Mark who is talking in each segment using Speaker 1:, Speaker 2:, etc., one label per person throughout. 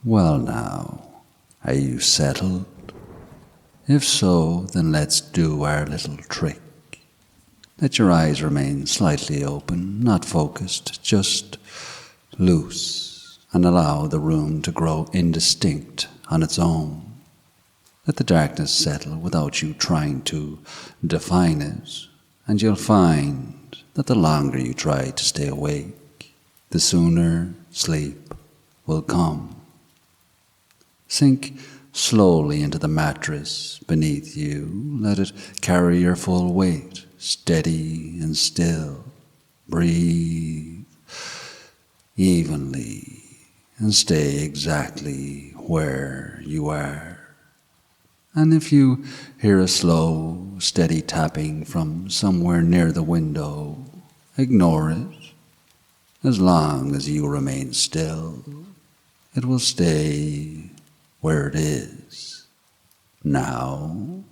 Speaker 1: Well now, are you settled? If so, then let's do our little trick. Let your eyes remain slightly open, not focused, just loose, and allow the room to grow indistinct on its own. Let the darkness settle without you trying to define it, and you'll find that the longer you try to stay awake, the sooner sleep will come. Sink slowly into the mattress beneath you. Let it carry your full weight, steady and still. Breathe evenly and stay exactly where you are. And if you hear a slow, steady tapping from somewhere near the window, ignore it. As long as you remain still, it will stay where it is. Now,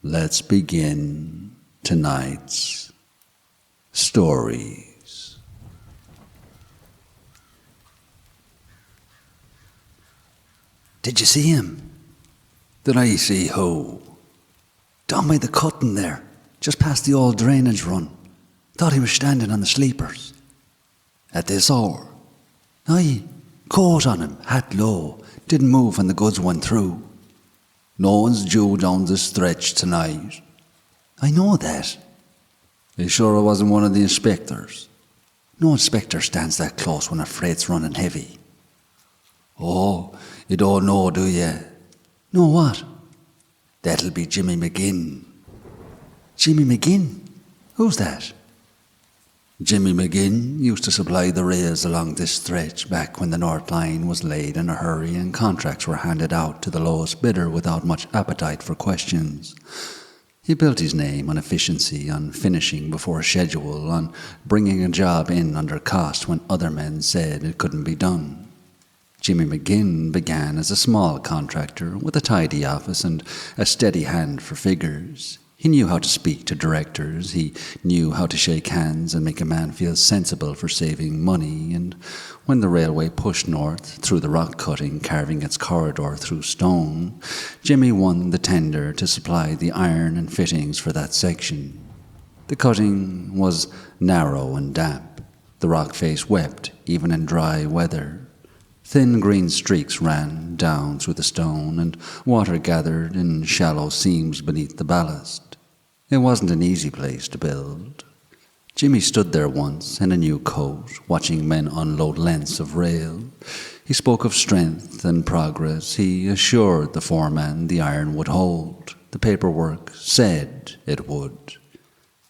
Speaker 1: let's begin tonight's stories.
Speaker 2: Did you see him?
Speaker 1: Did I see who?
Speaker 2: Down by the cutting there, just past the old drainage run. Thought he was standing on the sleepers.
Speaker 1: At this hour?
Speaker 2: Aye, coat on him, hat low. Didn't move when the goods went through.
Speaker 1: No one's due down the stretch tonight.
Speaker 2: I know that.
Speaker 1: Are you sure it wasn't one of the inspectors?
Speaker 2: No inspector stands that close when a freight's running heavy.
Speaker 1: Oh, you don't know, do you?
Speaker 2: Know what?
Speaker 1: That'll be Jimmy McGinn.
Speaker 2: Jimmy McGinn? Who's that?
Speaker 1: Jimmy McGinn used to supply the rails along this stretch back when the North Line was laid in a hurry and contracts were handed out to the lowest bidder without much appetite for questions. He built his name on efficiency, on finishing before schedule, on bringing a job in under cost when other men said it couldn't be done. Jimmy McGinn began as a small contractor with a tidy office and a steady hand for figures. He knew how to speak to directors, he knew how to shake hands and make a man feel sensible for saving money, and when the railway pushed north through the rock cutting, carving its corridor through stone, Jimmy won the tender to supply the iron and fittings for that section. The cutting was narrow and damp. The rock face wept even in dry weather. Thin green streaks ran down through the stone, and water gathered in shallow seams beneath the ballast. It wasn't an easy place to build. Jimmy stood there once in a new coat, watching men unload lengths of rail. He spoke of strength and progress. He assured the foreman the iron would hold. The paperwork said it would.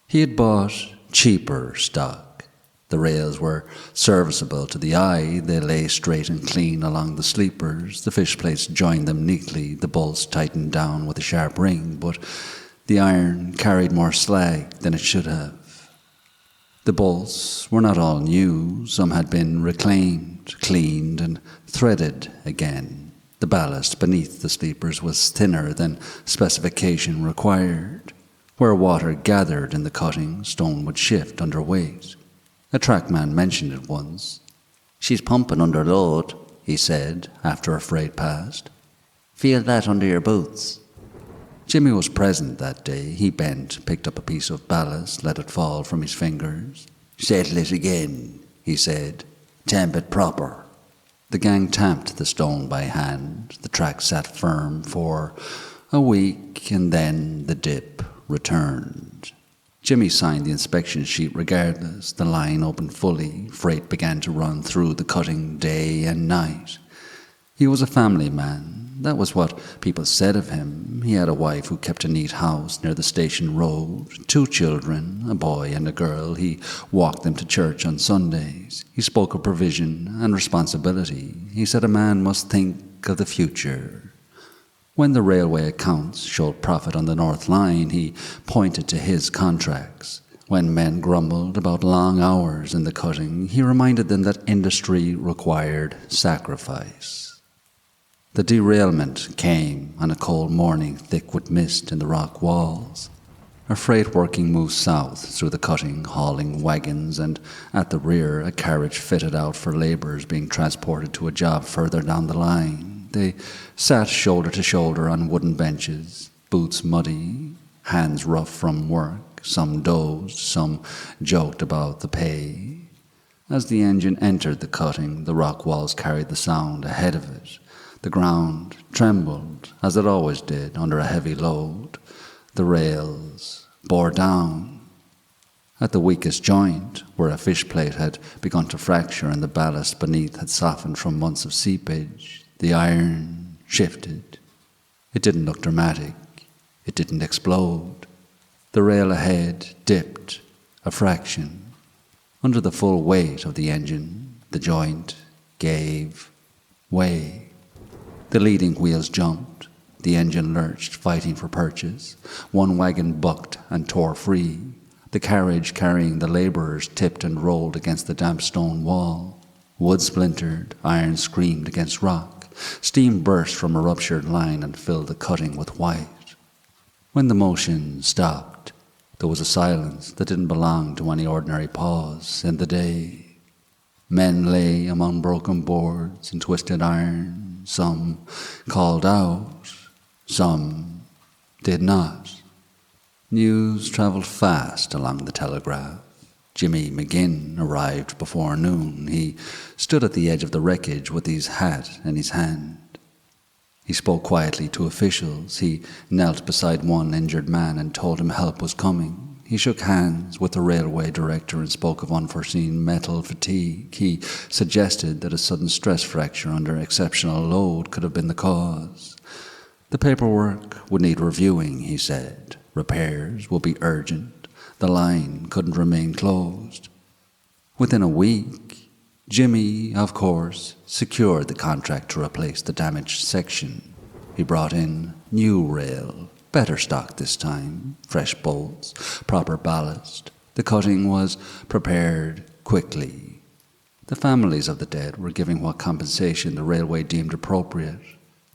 Speaker 1: He had bought cheaper stock. The rails were serviceable to the eye. They lay straight and clean along the sleepers. The fish plates joined them neatly. The bolts tightened down with a sharp ring, but the iron carried more slag than it should have. The bolts were not all new. Some had been reclaimed, cleaned, and threaded again. The ballast beneath the sleepers was thinner than specification required. Where water gathered in the cutting, stone would shift under weight. A trackman mentioned it once.
Speaker 2: "She's pumping under load," he said, after a freight passed. "Feel that under your boots."
Speaker 1: Jimmy was present that day. He bent, picked up a piece of ballast, let it fall from his fingers.
Speaker 2: "Settle it again," he said. "Tamp it proper."
Speaker 1: The gang tamped the stone by hand. The track sat firm for a week, and then the dip returned. Jimmy signed the inspection sheet regardless. The line opened fully. Freight began to run through the cutting day and night. He was a family man. That was what people said of him. He had a wife who kept a neat house near the station road, 2 children, a boy and a girl. He walked them to church on Sundays. He spoke of provision and responsibility. He said a man must think of the future. When the railway accounts showed profit on the North Line, he pointed to his contracts. When men grumbled about long hours in the cutting, he reminded them that industry required sacrifice. The derailment came on a cold morning thick with mist in the rock walls. A freight working moved south through the cutting, hauling wagons, and at the rear a carriage fitted out for labourers being transported to a job further down the line. They sat shoulder to shoulder on wooden benches, boots muddy, hands rough from work. Some dozed, some joked about the pay. As the engine entered the cutting, the rock walls carried the sound ahead of it. The ground trembled, as it always did, under a heavy load. The rails bore down. At the weakest joint, where a fish plate had begun to fracture and the ballast beneath had softened from months of seepage, the iron shifted. It didn't look dramatic. It didn't explode. The rail ahead dipped a fraction. Under the full weight of the engine, the joint gave way. The leading wheels jumped. The engine lurched, fighting for purchase. One wagon bucked and tore free. The carriage carrying the labourers tipped and rolled against the damp stone wall. Wood splintered, iron screamed against rock. Steam burst from a ruptured line and filled the cutting with white. When the motion stopped, there was a silence that didn't belong to any ordinary pause in the day. Men lay among broken boards and twisted iron. Some called out. Some did not. News travelled fast along the telegraph. Jimmy McGinn arrived before noon. He stood at the edge of the wreckage with his hat in his hand. He spoke quietly to officials. He knelt beside one injured man and told him help was coming. He shook hands with the railway director and spoke of unforeseen metal fatigue. He suggested that a sudden stress fracture under exceptional load could have been the cause. The paperwork would need reviewing, he said. Repairs will be urgent. The line couldn't remain closed. Within a week, Jimmy, of course, secured the contract to replace the damaged section. He brought in new rail, better stock this time, fresh bolts, proper ballast. The cutting was prepared quickly. The families of the dead were giving what compensation the railway deemed appropriate.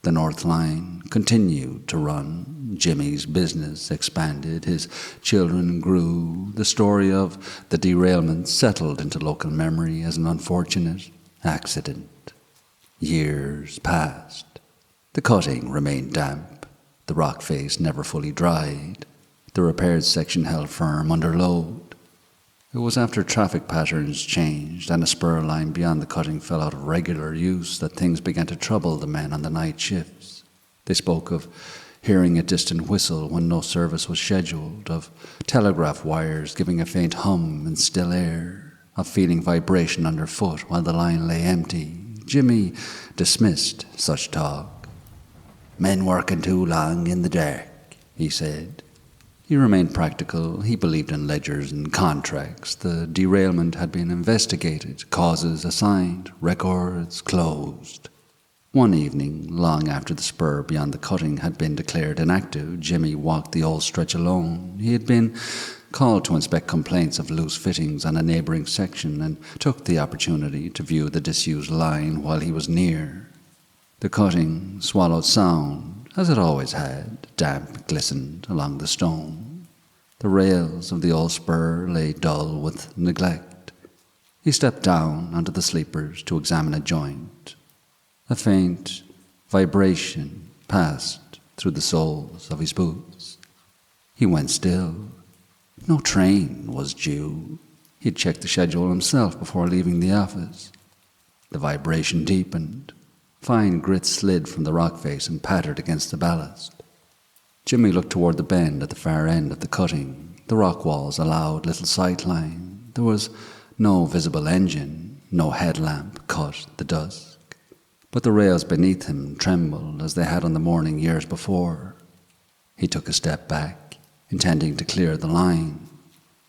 Speaker 1: The North Line continued to run. Jimmy's business expanded. His children grew. The story of the derailment settled into local memory as an unfortunate accident. Years passed. The cutting remained damp. The rock face never fully dried. The repaired section held firm under load. It was after traffic patterns changed and a spur line beyond the cutting fell out of regular use that things began to trouble the men on the night shifts. They spoke of hearing a distant whistle when no service was scheduled, of telegraph wires giving a faint hum in still air, of feeling vibration underfoot while the line lay empty. Jimmy dismissed such talk. "Men working too long in the dark," he said. He remained practical. He believed in ledgers and contracts. The derailment had been investigated, causes assigned, records closed. One evening, long after the spur beyond the cutting had been declared inactive, Jimmy walked the old stretch alone. He had been called to inspect complaints of loose fittings on a neighbouring section and took the opportunity to view the disused line while he was near. The cutting swallowed sound, as it always had. Damp glistened along the stone. The rails of the old spur lay dull with neglect. He stepped down onto the sleepers to examine a joint. A faint vibration passed through the soles of his boots. He went still. No train was due. He'd checked the schedule himself before leaving the office. The vibration deepened. Fine grit slid from the rock face and pattered against the ballast. Jimmy looked toward the bend at the far end of the cutting. The rock walls allowed little sight line. There was no visible engine, no headlamp cut the dusk. But the rails beneath him trembled as they had on the morning years before. He took a step back, intending to clear the line.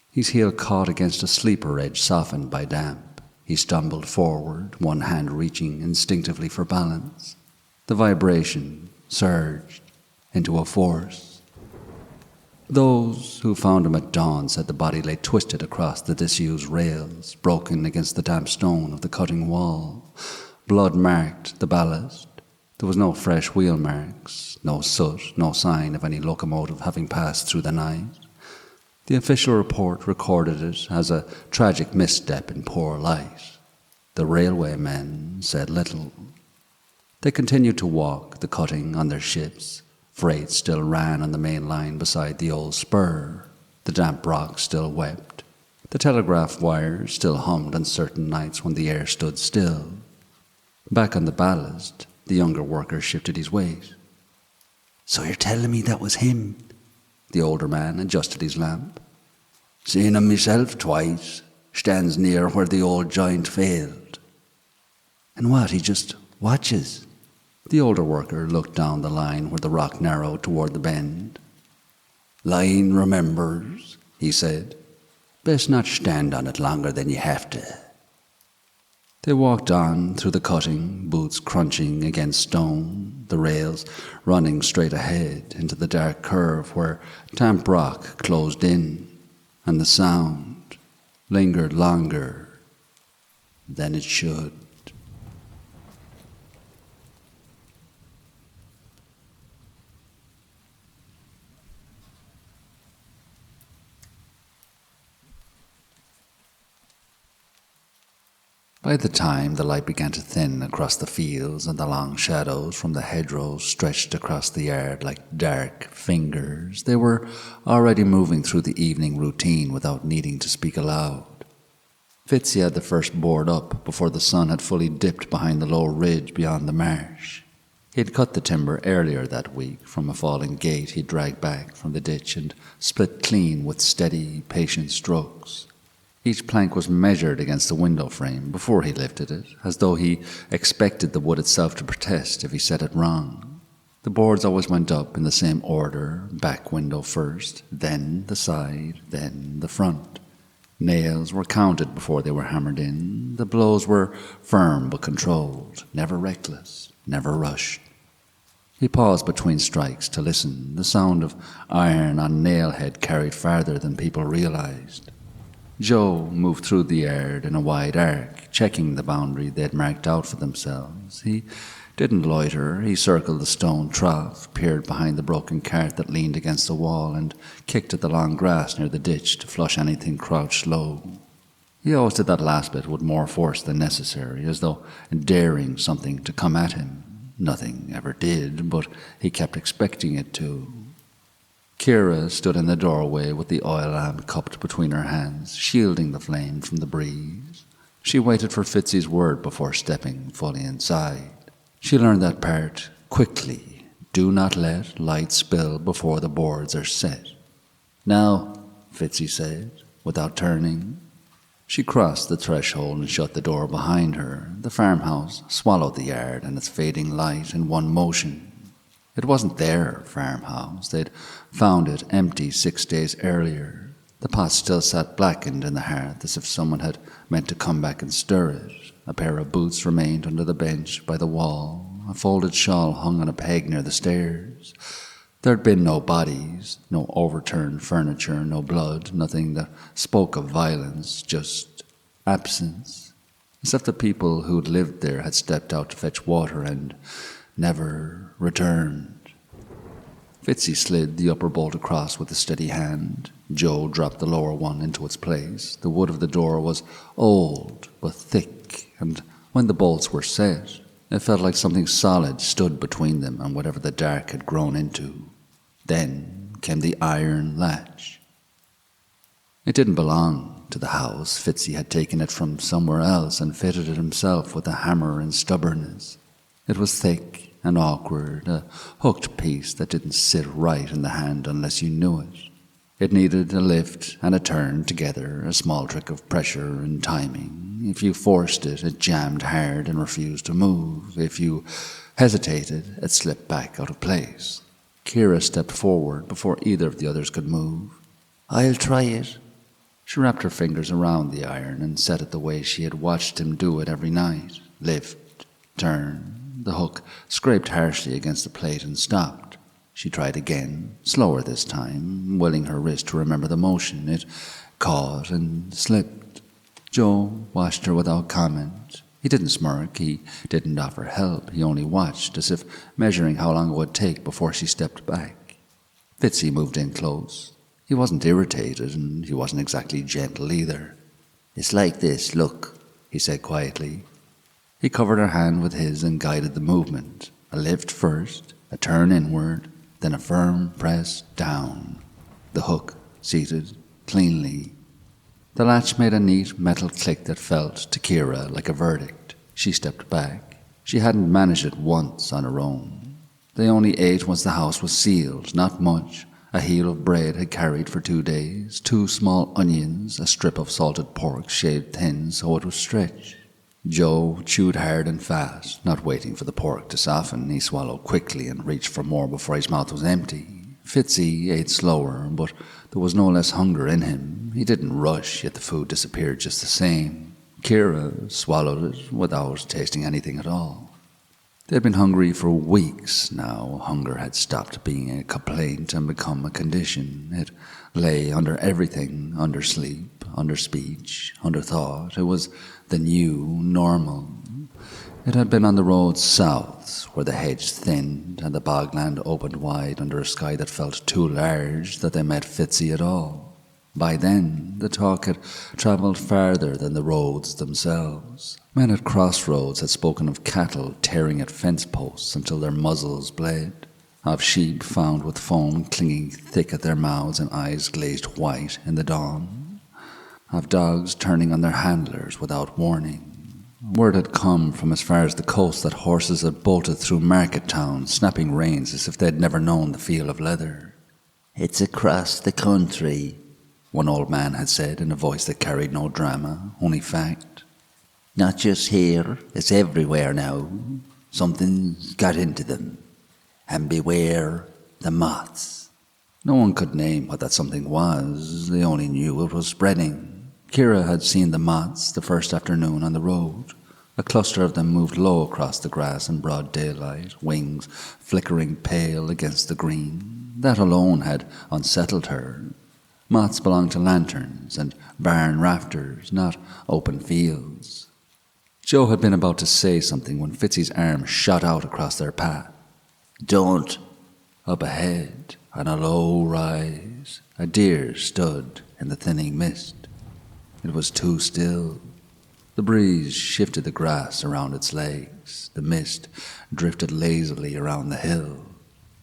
Speaker 1: His heel caught against a sleeper edge softened by damp. He stumbled forward, one hand reaching instinctively for balance. The vibration surged into a force. Those who found him at dawn said the body lay twisted across the disused rails, broken against the damp stone of the cutting wall. Blood marked the ballast. There was no fresh wheel marks, no soot, no sign of any locomotive having passed through the night. The official report recorded it as a tragic misstep in poor light. The railway men said little. They continued to walk the cutting on their ships. Freight still ran on the main line beside the old spur. The damp rock still wept. The telegraph wires still hummed on certain nights when the air stood still. Back on the ballast, the younger worker shifted his weight. "So you're telling me that was him?" The older man adjusted his lamp. "Seen him myself twice. Stands near where the old giant failed." "And what, he just watches?" The older worker looked down the line where the rock narrowed toward the bend. "Line remembers," he said. "Best not stand on it longer than you have to." They walked on through the cutting, boots crunching against stone, the rails running straight ahead into the dark curve where damp rock closed in, and the sound lingered longer than it should. By the time the light began to thin across the fields and the long shadows from the hedgerows stretched across the yard like dark fingers, they were already moving through the evening routine without needing to speak aloud. Fitzy had the first board up before the sun had fully dipped behind the low ridge beyond the marsh. He had cut the timber earlier that week from a fallen gate he'd dragged back from the ditch and split clean with steady, patient strokes. Each plank was measured against the window frame before he lifted it, as though he expected the wood itself to protest if he set it wrong. The boards always went up in the same order, back window first, then the side, then the front. Nails were counted before they were hammered in. The blows were firm but controlled, never reckless, never rushed. He paused between strikes to listen. The sound of iron on nailhead carried farther than people realized. Joe moved through the yard in a wide arc, checking the boundary they'd marked out for themselves. He didn't loiter. He circled the stone trough, peered behind the broken cart that leaned against the wall, and kicked at the long grass near the ditch to flush anything crouched low. He always did that last bit with more force than necessary, as though daring something to come at him. Nothing ever did, but he kept expecting it to. Kira stood in the doorway with the oil lamp cupped between her hands, shielding the flame from the breeze. She waited for Fitzy's word before stepping fully inside. She learned that part quickly. Do not let light spill before the boards are set. "Now," Fitzy said, without turning. She crossed the threshold and shut the door behind her. The farmhouse swallowed the yard and its fading light in one motion. It wasn't their farmhouse. They'd found it empty 6 days earlier. The pot still sat blackened in the hearth as if someone had meant to come back and stir it. A pair of boots remained under the bench by the wall. A folded shawl hung on a peg near the stairs. There'd been no bodies, no overturned furniture, no blood, nothing that spoke of violence, just absence. As if the people who'd lived there had stepped out to fetch water and never returned. Fitzy slid the upper bolt across with a steady hand. Joe dropped the lower one into its place. The wood of the door was old but thick, and when the bolts were set, it felt like something solid stood between them and whatever the dark had grown into. Then came the iron latch. It didn't belong to the house. Fitzy had taken it from somewhere else and fitted it himself with a hammer and stubbornness. It was thick and awkward, a hooked piece that didn't sit right in the hand unless you knew it. It needed a lift and a turn together, a small trick of pressure and timing. If you forced it, it jammed hard and refused to move. If you hesitated, it slipped back out of place. Kira stepped forward before either of the others could move. "I'll try it." She wrapped her fingers around the iron and set it the way she had watched him do it every night. Lift, turn. The hook scraped harshly against the plate and stopped. She tried again, slower this time, willing her wrist to remember the motion. It caught and slipped. Joe watched her without comment. He didn't smirk, he didn't offer help, he only watched, as if measuring how long it would take before she stepped back. Fitzy moved in close. He wasn't irritated, and he wasn't exactly gentle either.
Speaker 2: "It's like this, look,"
Speaker 1: he said quietly. He covered her hand with his and guided the movement. A lift first, a turn inward, then a firm press down. The hook seated cleanly. The latch made a neat metal click that felt, to Kira, like a verdict. She stepped back. She hadn't managed it once on her own. They only ate once the house was sealed, not much. A heel of bread had carried for 2 days, 2 small onions, a strip of salted pork shaved thin so it would stretch. Joe chewed hard and fast, not waiting for the pork to soften. He swallowed quickly and reached for more before his mouth was empty. Fitzy ate slower, but there was no less hunger in him. He didn't rush, yet the food disappeared just the same. Kira swallowed it without tasting anything at all. They'd been hungry for weeks now. Hunger had stopped being a complaint and become a condition. It lay under everything, under sleep, under speech, under thought. It was the new normal. It had been on the road south, where the hedge thinned and the bogland opened wide under a sky that felt too large that they met Fitzy at all. By then, the talk had travelled farther than the roads themselves. Men at crossroads had spoken of cattle tearing at fence posts until their muzzles bled, of sheep found with foam clinging thick at their mouths and eyes glazed white in the dawn, of dogs turning on their handlers without warning. Word had come from as far as the coast that horses had bolted through market towns, snapping reins as if they'd never known the feel of leather.
Speaker 2: "It's across the country,"
Speaker 1: one old man had said in a voice that carried no drama, only fact.
Speaker 2: "Not just here, it's everywhere now. Something's got into them. And beware the moths."
Speaker 1: No one could name what that something was. They only knew it was spreading. Kira had seen the moths the first afternoon on the road. A cluster of them moved low across the grass in broad daylight, wings flickering pale against the green. That alone had unsettled her. Moths belonged to lanterns and barn rafters, not open fields. Joe had been about to say something when Fitzy's arm shot out across their path.
Speaker 2: "Don't!"
Speaker 1: Up ahead, on a low rise, a deer stood in the thinning mist. It was too still. The breeze shifted the grass around its legs. The mist drifted lazily around the hill.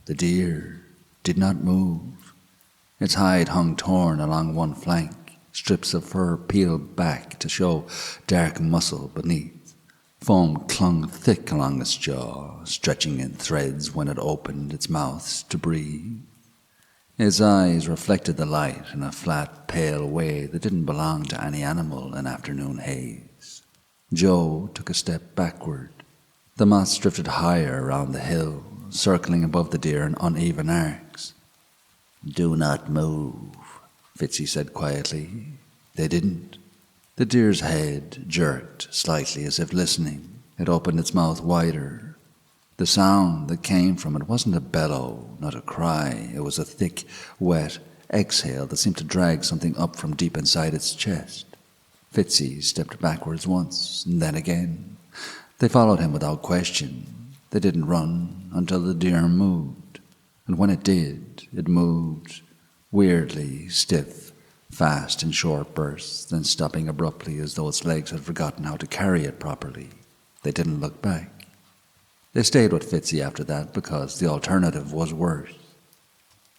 Speaker 1: The deer did not move. Its hide hung torn along one flank, strips of fur peeled back to show dark muscle beneath. Foam clung thick along its jaw, stretching in threads when it opened its mouth to breathe. Its eyes reflected the light in a flat, pale way that didn't belong to any animal in afternoon haze. Joe took a step backward. The moths drifted higher around the hill, circling above the deer in uneven arcs.
Speaker 2: "Do not move,"
Speaker 1: Fitzy said quietly. They didn't. The deer's head jerked slightly as if listening. It opened its mouth wider. The sound that came from it wasn't a bellow, not a cry. It was a thick, wet exhale that seemed to drag something up from deep inside its chest. Fitzy stepped backwards once, and then again. They followed him without question. They didn't run until the deer moved. And when it did, it moved weirdly, stiff, fast in short bursts, then stopping abruptly as though its legs had forgotten how to carry it properly. They didn't look back. They stayed with Fitzy after that because the alternative was worse.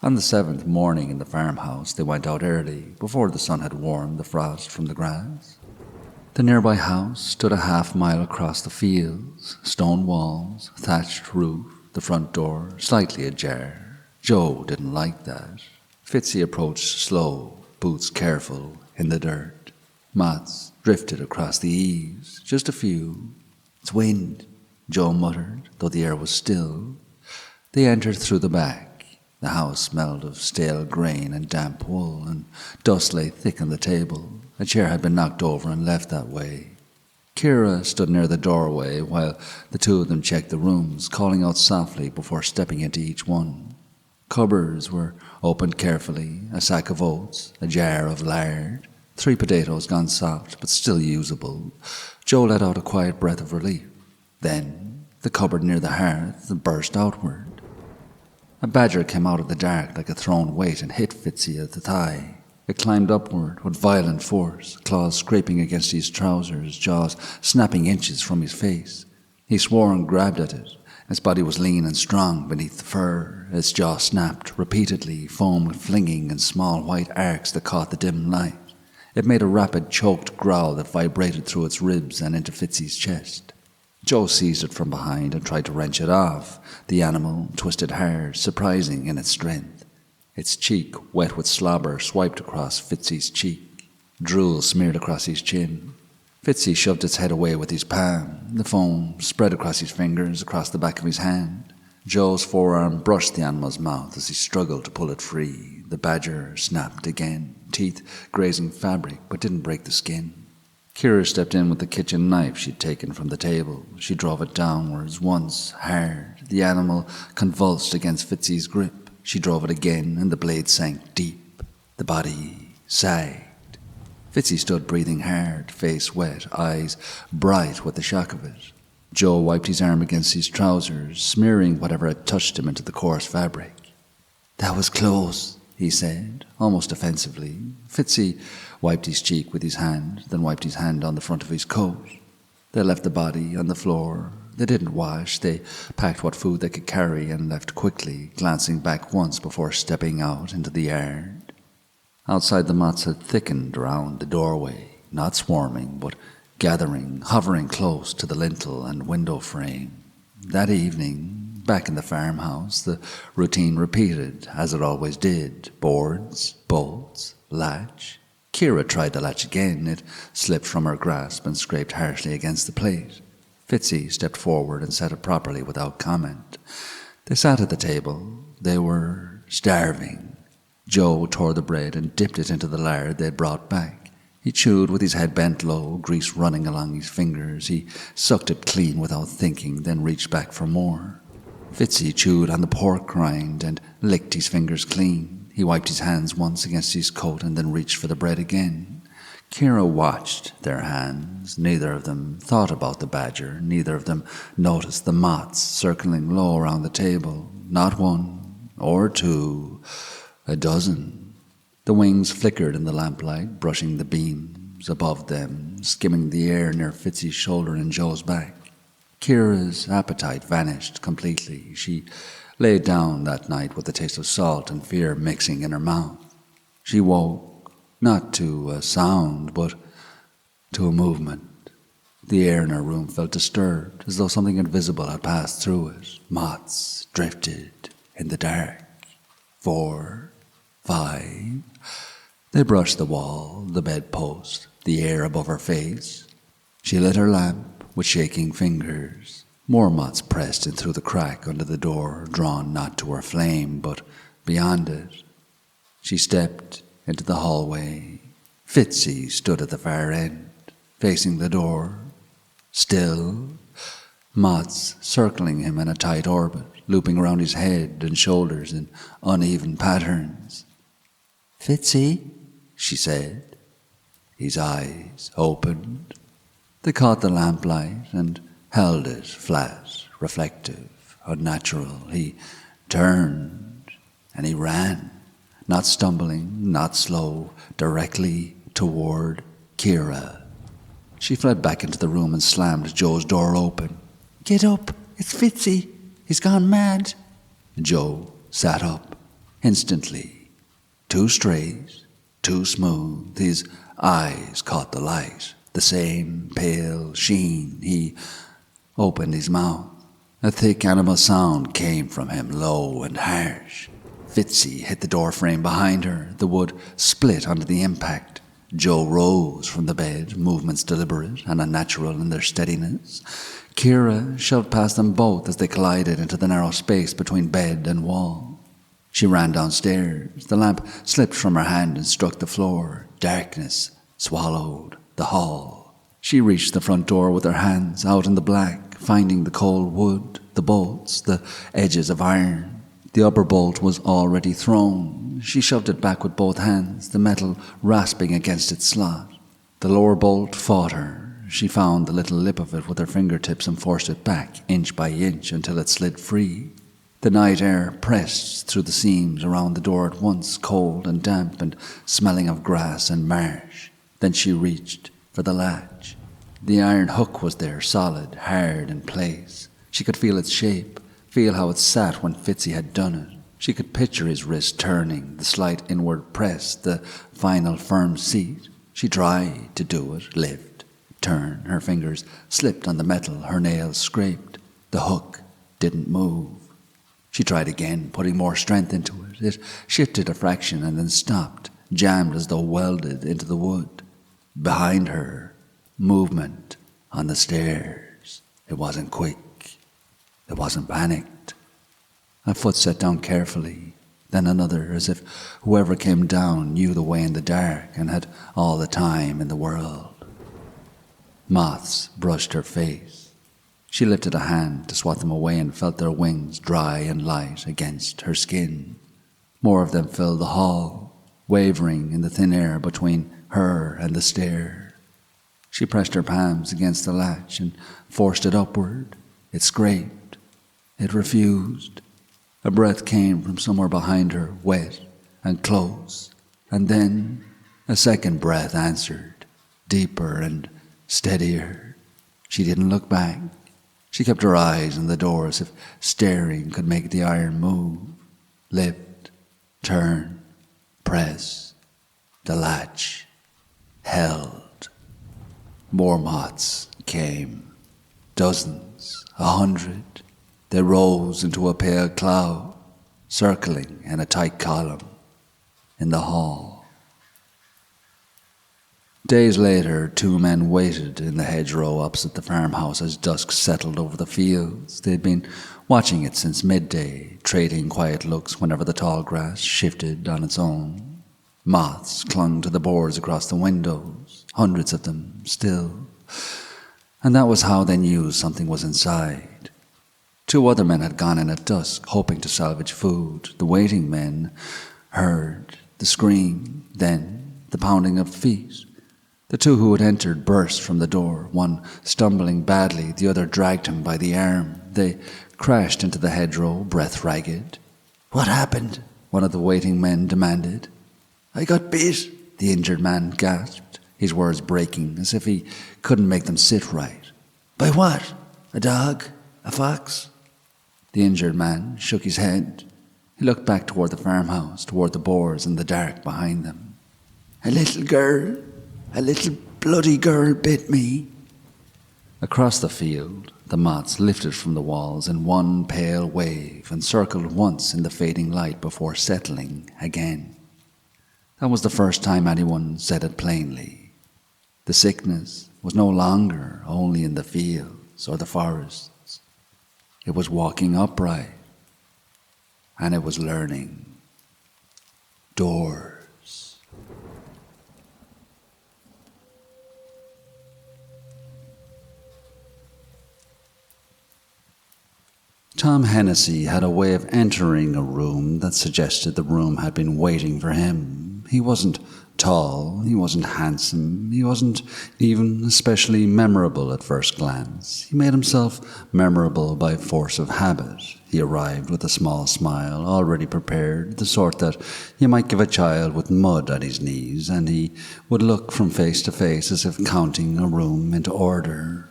Speaker 1: On the 7th morning in the farmhouse, they went out early, before the sun had warmed the frost from the grass. The nearby house stood a half-mile across the fields, stone walls, thatched roof, the front door slightly ajar. Joe didn't like that. Fitzy approached slow, boots careful, in the dirt. Moths drifted across the eaves, just a few. "It's wind," Joe muttered, though the air was still. They entered through the back. The house smelled of stale grain and damp wool, and dust lay thick on the table. A chair had been knocked over and left that way. Kira stood near the doorway while the two of them checked the rooms, calling out softly before stepping into each one. Cupboards were opened carefully, a sack of oats, a jar of lard, 3 potatoes gone soft but still usable. Joe let out a quiet breath of relief. Then the cupboard near the hearth burst outward. A badger came out of the dark like a thrown weight and hit Fitzy at the thigh. It climbed upward with violent force, claws scraping against his trousers, jaws snapping inches from his face. He swore and grabbed at it. Its body was lean and strong beneath the fur. Its jaw snapped repeatedly, foam flinging in small white arcs that caught the dim light. It made a rapid, choked growl that vibrated through its ribs and into Fitzy's chest. Joe seized it from behind and tried to wrench it off. The animal twisted hard, surprising in its strength. Its cheek, wet with slobber, swiped across Fitzy's cheek. Drool smeared across his chin. Fitzy shoved its head away with his palm. The foam spread across his fingers, across the back of his hand. Joe's forearm brushed the animal's mouth as he struggled to pull it free. The badger snapped again, teeth grazing fabric, but didn't break the skin. Kira stepped in with the kitchen knife she'd taken from the table. She drove it downwards once, hard. The animal convulsed against Fitzy's grip. She drove it again, and the blade sank deep. The body sagged. Fitzy stood breathing hard, face wet, eyes bright with the shock of it. Joe wiped his arm against his trousers, smearing whatever had touched him into the coarse fabric. "That was close," he said, almost offensively. Fitzy wiped his cheek with his hand, then wiped his hand on the front of his coat. They left the body on the floor. They didn't wash. They packed what food they could carry and left quickly, glancing back once before stepping out into the yard. Outside, the moths had thickened around the doorway, not swarming, but gathering, hovering close to the lintel and window frame. That evening, back in the farmhouse, the routine repeated, as it always did. Boards, bolts, latch. Kira tried the latch again. It slipped from her grasp and scraped harshly against the plate. Fitzy stepped forward and set it properly without comment. They sat at the table. They were starving. Joe tore the bread and dipped it into the lard they'd brought back. He chewed with his head bent low, grease running along his fingers. He sucked it clean without thinking, then reached back for more. Fitzy chewed on the pork rind and licked his fingers clean. He wiped his hands once against his coat and then reached for the bread again. Kira watched their hands. Neither of them thought about the badger. Neither of them noticed the moths circling low around the table. Not one, or two, a dozen. The wings flickered in the lamplight, brushing the beams above them, skimming the air near Fitzy's shoulder and Joe's back. Kira's appetite vanished completely. She lay down that night with the taste of salt and fear mixing in her mouth. She woke, not to a sound, but to a movement. The air in her room felt disturbed, as though something invisible had passed through it. Moths drifted in the dark. 4, 5. They brushed the wall, the bedpost, the air above her face. She lit her lamp with shaking fingers. More moths pressed in through the crack under the door, drawn not to her flame, but beyond it. She stepped into the hallway. Fitzy stood at the far end, facing the door. Still, moths circling him in a tight orbit, looping around his head and shoulders in uneven patterns. "Fitzy," she said. His eyes opened. They caught the lamplight and held it flat, reflective, unnatural. He turned and he ran, not stumbling, not slow, directly toward Kira. She fled back into the room and slammed Joe's door open. "Get up! It's Fitzy! He's gone mad!" Joe sat up instantly. Too straight, too smooth. His eyes caught the light, the same pale sheen. He opened his mouth. A thick animal sound came from him, low and harsh. Fitzy hit the door frame behind her. The wood split under the impact. Joe rose from the bed, movements deliberate and unnatural in their steadiness. Kira shoved past them both as they collided into the narrow space between bed and wall. She ran downstairs. The lamp slipped from her hand and struck the floor. Darkness swallowed the hall. She reached the front door with her hands out in the black, finding the cold wood, the bolts, the edges of iron. The upper bolt was already thrown. She shoved it back with both hands, the metal rasping against its slot. The lower bolt fought her. She found the little lip of it with her fingertips and forced it back, inch by inch, until it slid free. The night air pressed through the seams around the door at once, cold and damp and smelling of grass and marsh. Then she reached for the latch. The iron hook was there, solid, hard in place. She could feel its shape, feel how it sat when Fitzy had done it. She could picture his wrist turning, the slight inward press, the final firm seat. She tried to do it, lift, turn. Her fingers slipped on the metal, her nails scraped. The hook didn't move. She tried again, putting more strength into it. It shifted a fraction and then stopped, jammed as though welded into the wood. Behind her, movement on the stairs. It wasn't quick. It wasn't panicked. A foot set down carefully, then another, as if whoever came down knew the way in the dark and had all the time in the world. Moths brushed her face. She lifted a hand to swat them away and felt their wings dry and light against her skin. More of them filled the hall, wavering in the thin air between her and the stair. She pressed her palms against the latch and forced it upward. It scraped. It refused. A breath came from somewhere behind her, wet and close. And then a second breath answered, deeper and steadier. She didn't look back. She kept her eyes on the door as if staring could make the iron move. Lift, turn, press. The latch held. More moths came. Dozens, 100. They rose into a pale cloud, circling in a tight column in the hall. Days later, two men waited in the hedgerow opposite the farmhouse as dusk settled over the fields. They had been watching it since midday, trading quiet looks whenever the tall grass shifted on its own. Moths clung to the boards across the windows, hundreds of them still. And that was how they knew something was inside. Two other men had gone in at dusk, hoping to salvage food. The waiting men heard the scream, then the pounding of feet. The two who had entered burst from the door, one stumbling badly, the other dragged him by the arm. They crashed into the hedgerow, breath ragged. "What happened?" one of the waiting men demanded. "I got bit," the injured man gasped, his words breaking as if he couldn't make them sit right. "By what? A dog? A fox?" The injured man shook his head. He looked back toward the farmhouse, toward the boars in the dark behind them. "A little girl. A little bloody girl bit me." Across the field, the moths lifted from the walls in one pale wave and circled once in the fading light before settling again. That was the first time anyone said it plainly. The sickness was no longer only in the fields or the forests. It was walking upright, and it was learning. Doors. Tom Hennessy had a way of entering a room that suggested the room had been waiting for him. He wasn't tall, he wasn't handsome, he wasn't even especially memorable at first glance. He made himself memorable by force of habit. He arrived with a small smile, already prepared, the sort that you might give a child with mud at his knees, and he would look from face to face as if counting a room into order.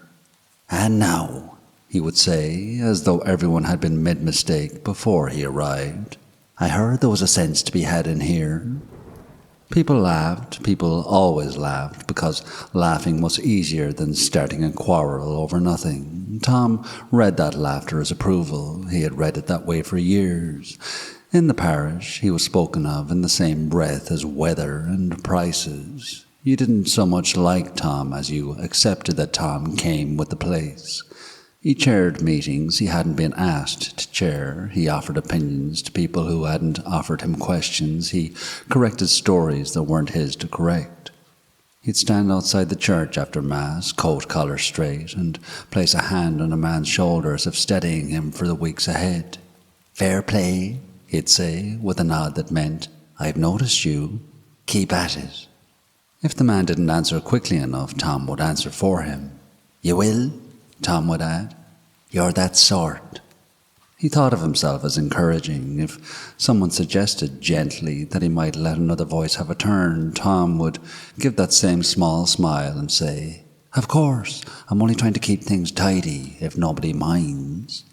Speaker 1: "And now," he would say, as though everyone had been mid-mistake before he arrived, "I heard there was a sense to be had in here." People laughed. People always laughed, because laughing was easier than starting a quarrel over nothing. Tom read that laughter as approval. He had read it that way for years. In the parish, he was spoken of in the same breath as weather and prices. You didn't so much like Tom as you accepted that Tom came with the place. He chaired meetings he hadn't been asked to chair. He offered opinions to people who hadn't offered him questions. He corrected stories that weren't his to correct. He'd stand outside the church after Mass, coat collar straight, and place a hand on a man's shoulder as if steadying him for the weeks ahead. "Fair play," he'd say, with a nod that meant, "I've noticed you. Keep at it." If the man didn't answer quickly enough, Tom would answer for him. "You will?" Tom would add. "You're that sort." He thought of himself as encouraging. If someone suggested gently that he might let another voice have a turn, Tom would give that same small smile and say, "Of course, I'm only trying to keep things tidy, if nobody minds."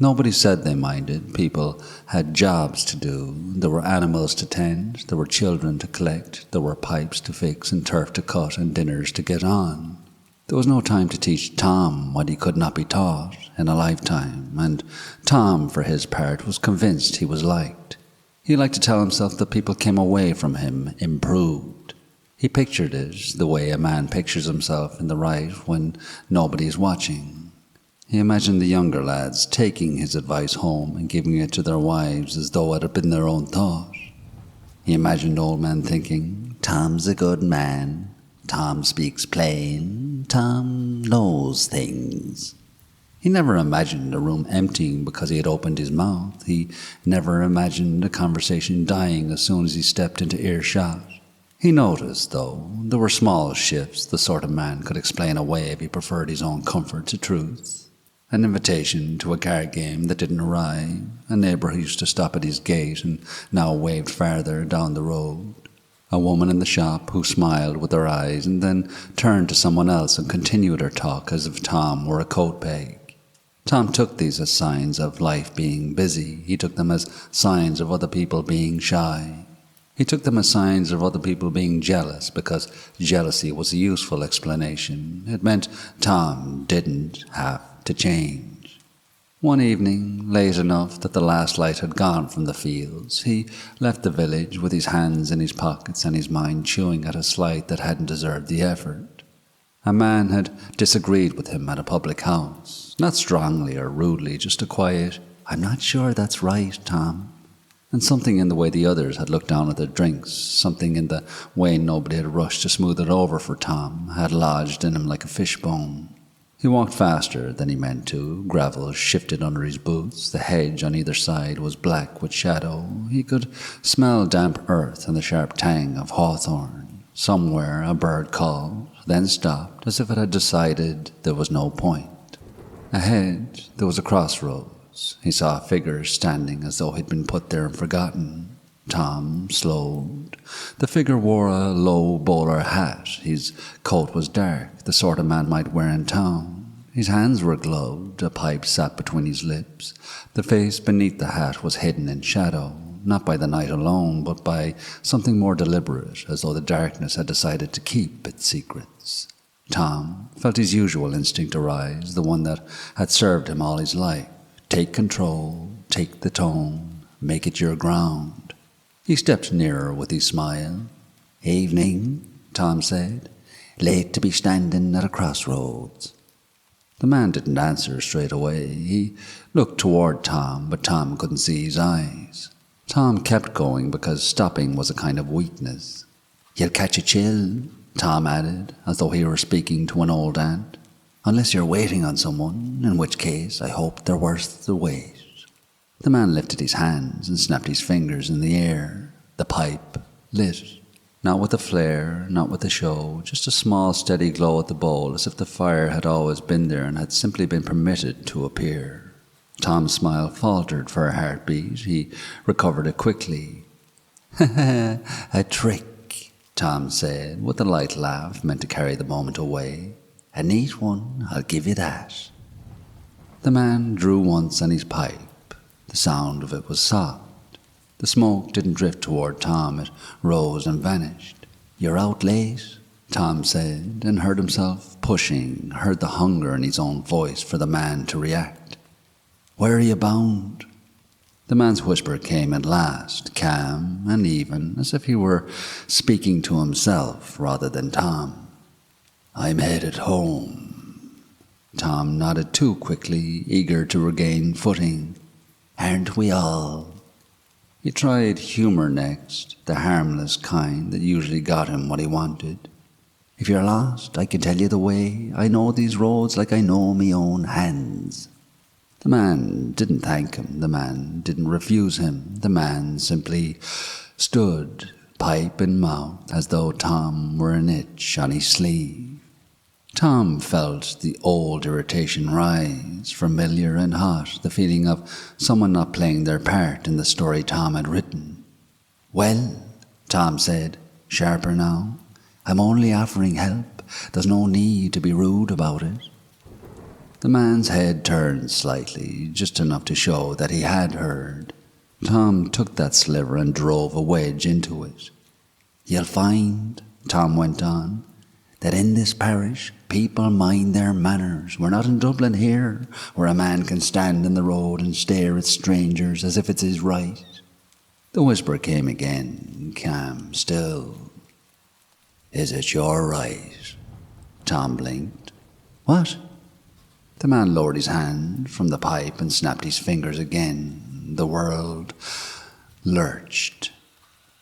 Speaker 1: Nobody said they minded. People had jobs to do. There were animals to tend, there were children to collect, there were pipes to fix and turf to cut and dinners to get on. There was no time to teach Tom what he could not be taught in a lifetime, and Tom, for his part, was convinced he was liked. He liked to tell himself that people came away from him improved. He pictured it the way a man pictures himself in the right when nobody is watching. He imagined the younger lads taking his advice home and giving it to their wives as though it had been their own thought. He imagined old men thinking, "Tom's a good man. Tom speaks plain. Tom knows things." He never imagined a room emptying because he had opened his mouth. He never imagined a conversation dying as soon as he stepped into earshot. He noticed, though, there were small shifts the sort of man could explain away if he preferred his own comfort to truth. An invitation to a card game that didn't arrive, a neighbour who used to stop at his gate and now waved farther down the road, a woman in the shop who smiled with her eyes and then turned to someone else and continued her talk as if Tom were a coat peg. Tom took these as signs of life being busy. He took them as signs of other people being shy. He took them as signs of other people being jealous, because jealousy was a useful explanation. It meant Tom didn't have to change. One evening, late enough that the last light had gone from the fields, he left the village with his hands in his pockets and his mind chewing at a slight that hadn't deserved the effort. A man had disagreed with him at a public house, not strongly or rudely, just a quiet, "I'm not sure that's right, Tom." And something in the way the others had looked down at their drinks, something in the way nobody had rushed to smooth it over for Tom, had lodged in him like a fishbone. He walked faster than he meant to. Gravel shifted under his boots. The hedge on either side was black with shadow. He could smell damp earth and the sharp tang of hawthorn. Somewhere a bird called, then stopped, as if it had decided there was no point. Ahead, there was a crossroads. He saw a figure standing as though he'd been put there and forgotten. Tom slowed. The figure wore a low bowler hat. His coat was dark, the sort a man might wear in town. His hands were gloved, a pipe sat between his lips. The face beneath the hat was hidden in shadow, not by the night alone, but by something more deliberate, as though the darkness had decided to keep its secrets. Tom felt his usual instinct arise, the one that had served him all his life. Take control, take the tone, make it your ground. He stepped nearer with his smile. "Evening," Tom said. "Late to be standing at a crossroads." The man didn't answer straight away. He looked toward Tom, but Tom couldn't see his eyes. Tom kept going because stopping was a kind of weakness. "You'll catch a chill," Tom added, as though he were speaking to an old aunt. "Unless you're waiting on someone, in which case I hope they're worth the wait." The man lifted his hands and snapped his fingers in the air. The pipe lit. Not with a flare, not with a show, just a small steady glow at the bowl, as if the fire had always been there and had simply been permitted to appear. Tom's smile faltered for a heartbeat. He recovered it quickly. "A trick," Tom said, with a light laugh meant to carry the moment away. "A neat one, I'll give you that." The man drew once on his pipe. The sound of it was soft. The smoke didn't drift toward Tom, it rose and vanished. "You're out late," Tom said, and heard himself pushing, heard the hunger in his own voice for the man to react. "Where are you bound?" The man's whisper came at last, calm and even, as if he were speaking to himself rather than Tom. "I'm headed home." Tom nodded too quickly, eager to regain footing. "Aren't we all?" He tried humour next, the harmless kind that usually got him what he wanted. "If you're lost, I can tell you the way. I know these roads like I know me own hands." The man didn't thank him. The man didn't refuse him. The man simply stood, pipe in mouth, as though Tom were an itch on his sleeve. Tom felt the old irritation rise, familiar and hot, the feeling of someone not playing their part in the story Tom had written. "Well," Tom said, sharper now, "I'm only offering help. There's no need to be rude about it." The man's head turned slightly, just enough to show that he had heard. Tom took that sliver and drove a wedge into it. "You'll find," Tom went on, "that in this parish people mind their manners. We're not in Dublin here, where a man can stand in the road and stare at strangers as if it's his right." The whisper came again, calm, still. "Is it your right?" Tom blinked. "What?" The man lowered his hand from the pipe and snapped his fingers again. The world lurched.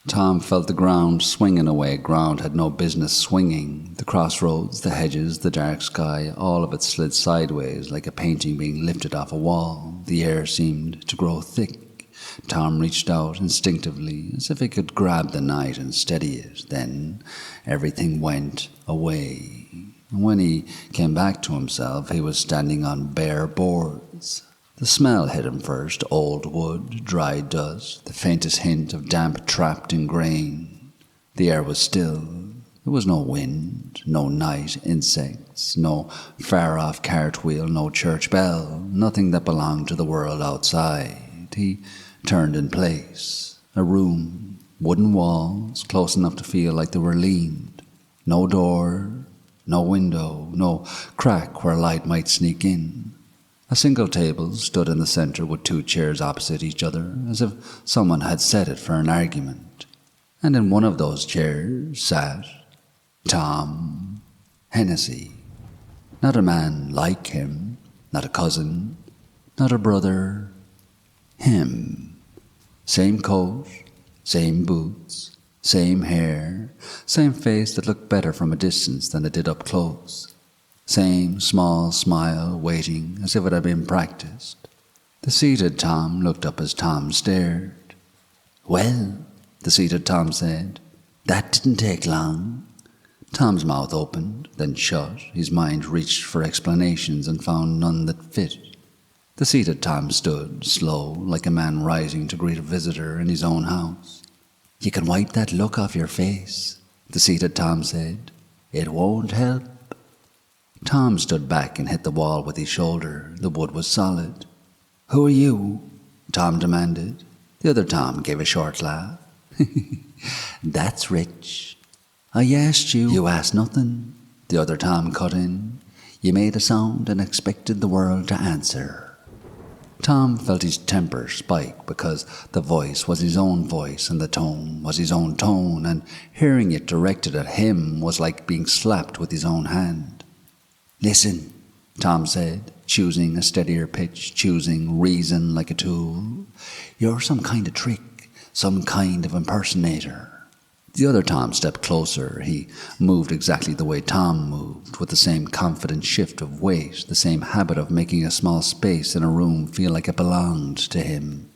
Speaker 1: Tom felt the ground swing in a way ground had no business swinging. The crossroads, the hedges, the dark sky, all of it slid sideways like a painting being lifted off a wall. The air seemed to grow thick. Tom reached out instinctively, as if he could grab the night and steady it. Then everything went away. And when he came back to himself, he was standing on bare boards. The smell hit him first, old wood, dry dust, the faintest hint of damp trapped in grain. The air was still. There was no wind, no night insects, no far-off cartwheel, no church bell, nothing that belonged to the world outside. He turned in place. A room, wooden walls, close enough to feel like they were leaned. No door, no window, no crack where light might sneak in. A single table stood in the centre with two chairs opposite each other, as if someone had set it for an argument. And in one of those chairs sat Tom Hennessy. Not a man like him, not a cousin, not a brother. Him. Same coat, same boots, same hair, same face that looked better from a distance than it did up close. Same small smile waiting as if it had been practiced. The seated Tom looked up as Tom stared. "Well," the seated Tom said, "that didn't take long." Tom's mouth opened, then shut. His mind reached for explanations and found none that fit. The seated Tom stood, slow, like a man rising to greet a visitor in his own house. "You can wipe that look off your face," the seated Tom said. "It won't help." Tom stood back and hit the wall with his shoulder. The wood was solid. "Who are you?" Tom demanded. The other Tom gave a short laugh. "That's rich." "I asked you." "You asked nothing," the other Tom cut in. "You made a sound and expected the world to answer." Tom felt his temper spike because the voice was his own voice and the tone was his own tone, and hearing it directed at him was like being slapped with his own hand. "Listen," Tom said, choosing a steadier pitch, choosing reason like a tool. "You're some kind of trick, some kind of impersonator." The other Tom stepped closer. He moved exactly the way Tom moved, with the same confident shift of weight, the same habit of making a small space in a room feel like it belonged to him.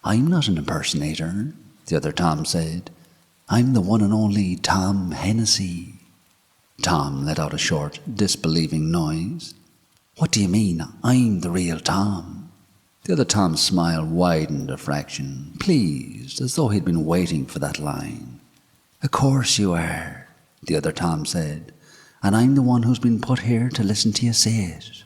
Speaker 1: "I'm not an impersonator," the other Tom said. "I'm the one and only Tom Hennessy." Tom let out a short, disbelieving noise. "What do you mean, I'm the real Tom?" The other Tom's smile widened a fraction, pleased, as though he'd been waiting for that line. "Of course you are," the other Tom said, "and I'm the one who's been put here to listen to you say it."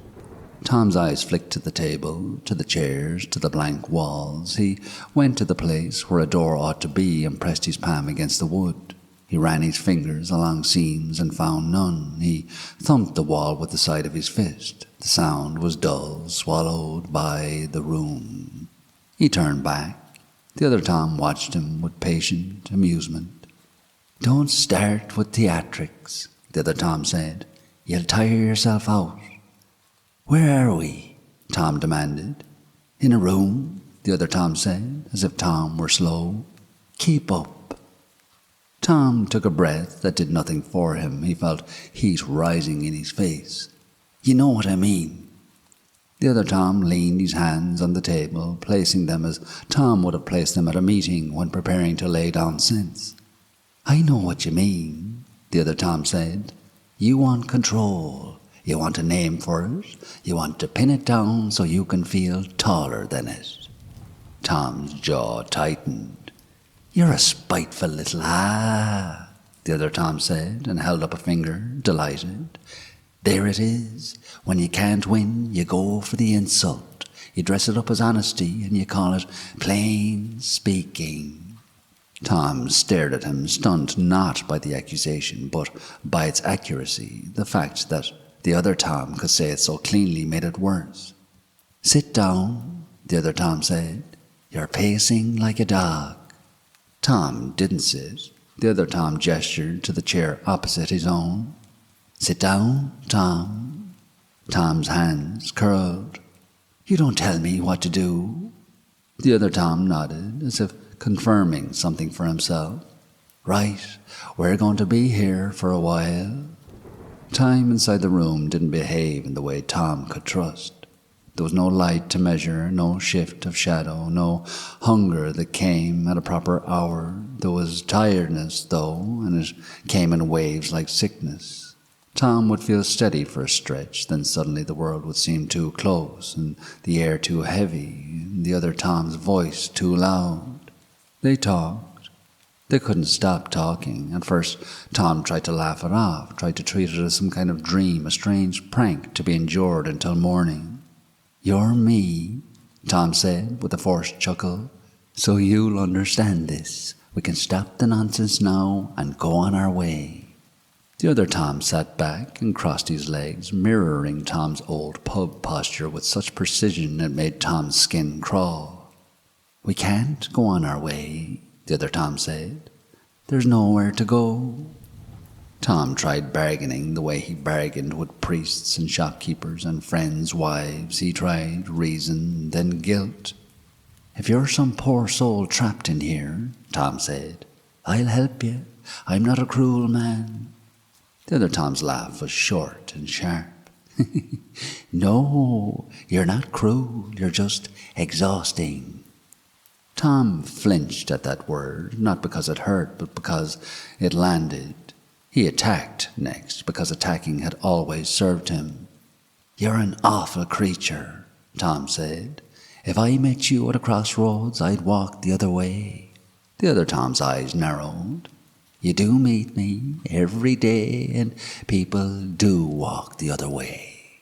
Speaker 1: Tom's eyes flicked to the table, to the chairs, to the blank walls. He went to the place where a door ought to be and pressed his palm against the wood. He ran his fingers along seams and found none. He thumped the wall with the side of his fist. The sound was dull, swallowed by the room. He turned back. The other Tom watched him with patient amusement. "Don't start with theatrics," the other Tom said. "You'll tire yourself out." "Where are we?" Tom demanded. "In a room," the other Tom said, as if Tom were slow. "Keep up." Tom took a breath that did nothing for him. He felt heat rising in his face. "You know what I mean." The other Tom leaned his hands on the table, placing them as Tom would have placed them at a meeting when preparing to lay down sense. "I know what you mean," the other Tom said. You want control. You want a name for it. You want to pin it down so you can feel taller than it. Tom's jaw tightened. You're a spiteful little... Ah, the other Tom said, and held up a finger, delighted. There it is. When you can't win, you go for the insult. You dress it up as honesty, and you call it plain speaking. Tom stared at him, stunned not by the accusation, but by its accuracy. The fact that the other Tom could say it so cleanly made it worse. Sit down, the other Tom said. You're pacing like a dog. Tom didn't sit. The other Tom gestured to the chair opposite his own. Sit down, Tom. Tom's hands curled. You don't tell me what to do. The other Tom nodded, as if confirming something for himself. Right, we're going to be here for a while. Time inside the room didn't behave in the way Tom could trust. There was no light to measure, no shift of shadow, no hunger that came at a proper hour. There was tiredness, though, and it came in waves like sickness. Tom would feel steady for a stretch, then suddenly the world would seem too close, and the air too heavy, and the other Tom's voice too loud. They talked. They couldn't stop talking. At first, Tom tried to laugh it off, tried to treat it as some kind of dream, a strange prank to be endured until morning. You're me, Tom said with a forced chuckle. So you'll understand this. We can stop the nonsense now and go on our way. The other Tom sat back and crossed his legs, mirroring Tom's old pub posture with such precision it made Tom's skin crawl. We can't go on our way, the other Tom said. There's nowhere to go. Tom tried bargaining the way he bargained with priests and shopkeepers and friends' wives. He tried reason, then guilt. If you're some poor soul trapped in here, Tom said, I'll help you. I'm not a cruel man. The other Tom's laugh was short and sharp. No, you're not cruel. You're just exhausting. Tom flinched at that word, not because it hurt, but because it landed. He attacked next, because attacking had always served him. You're an awful creature, Tom said. If I met you at a crossroads, I'd walk the other way. The other Tom's eyes narrowed. You do meet me every day, and people do walk the other way.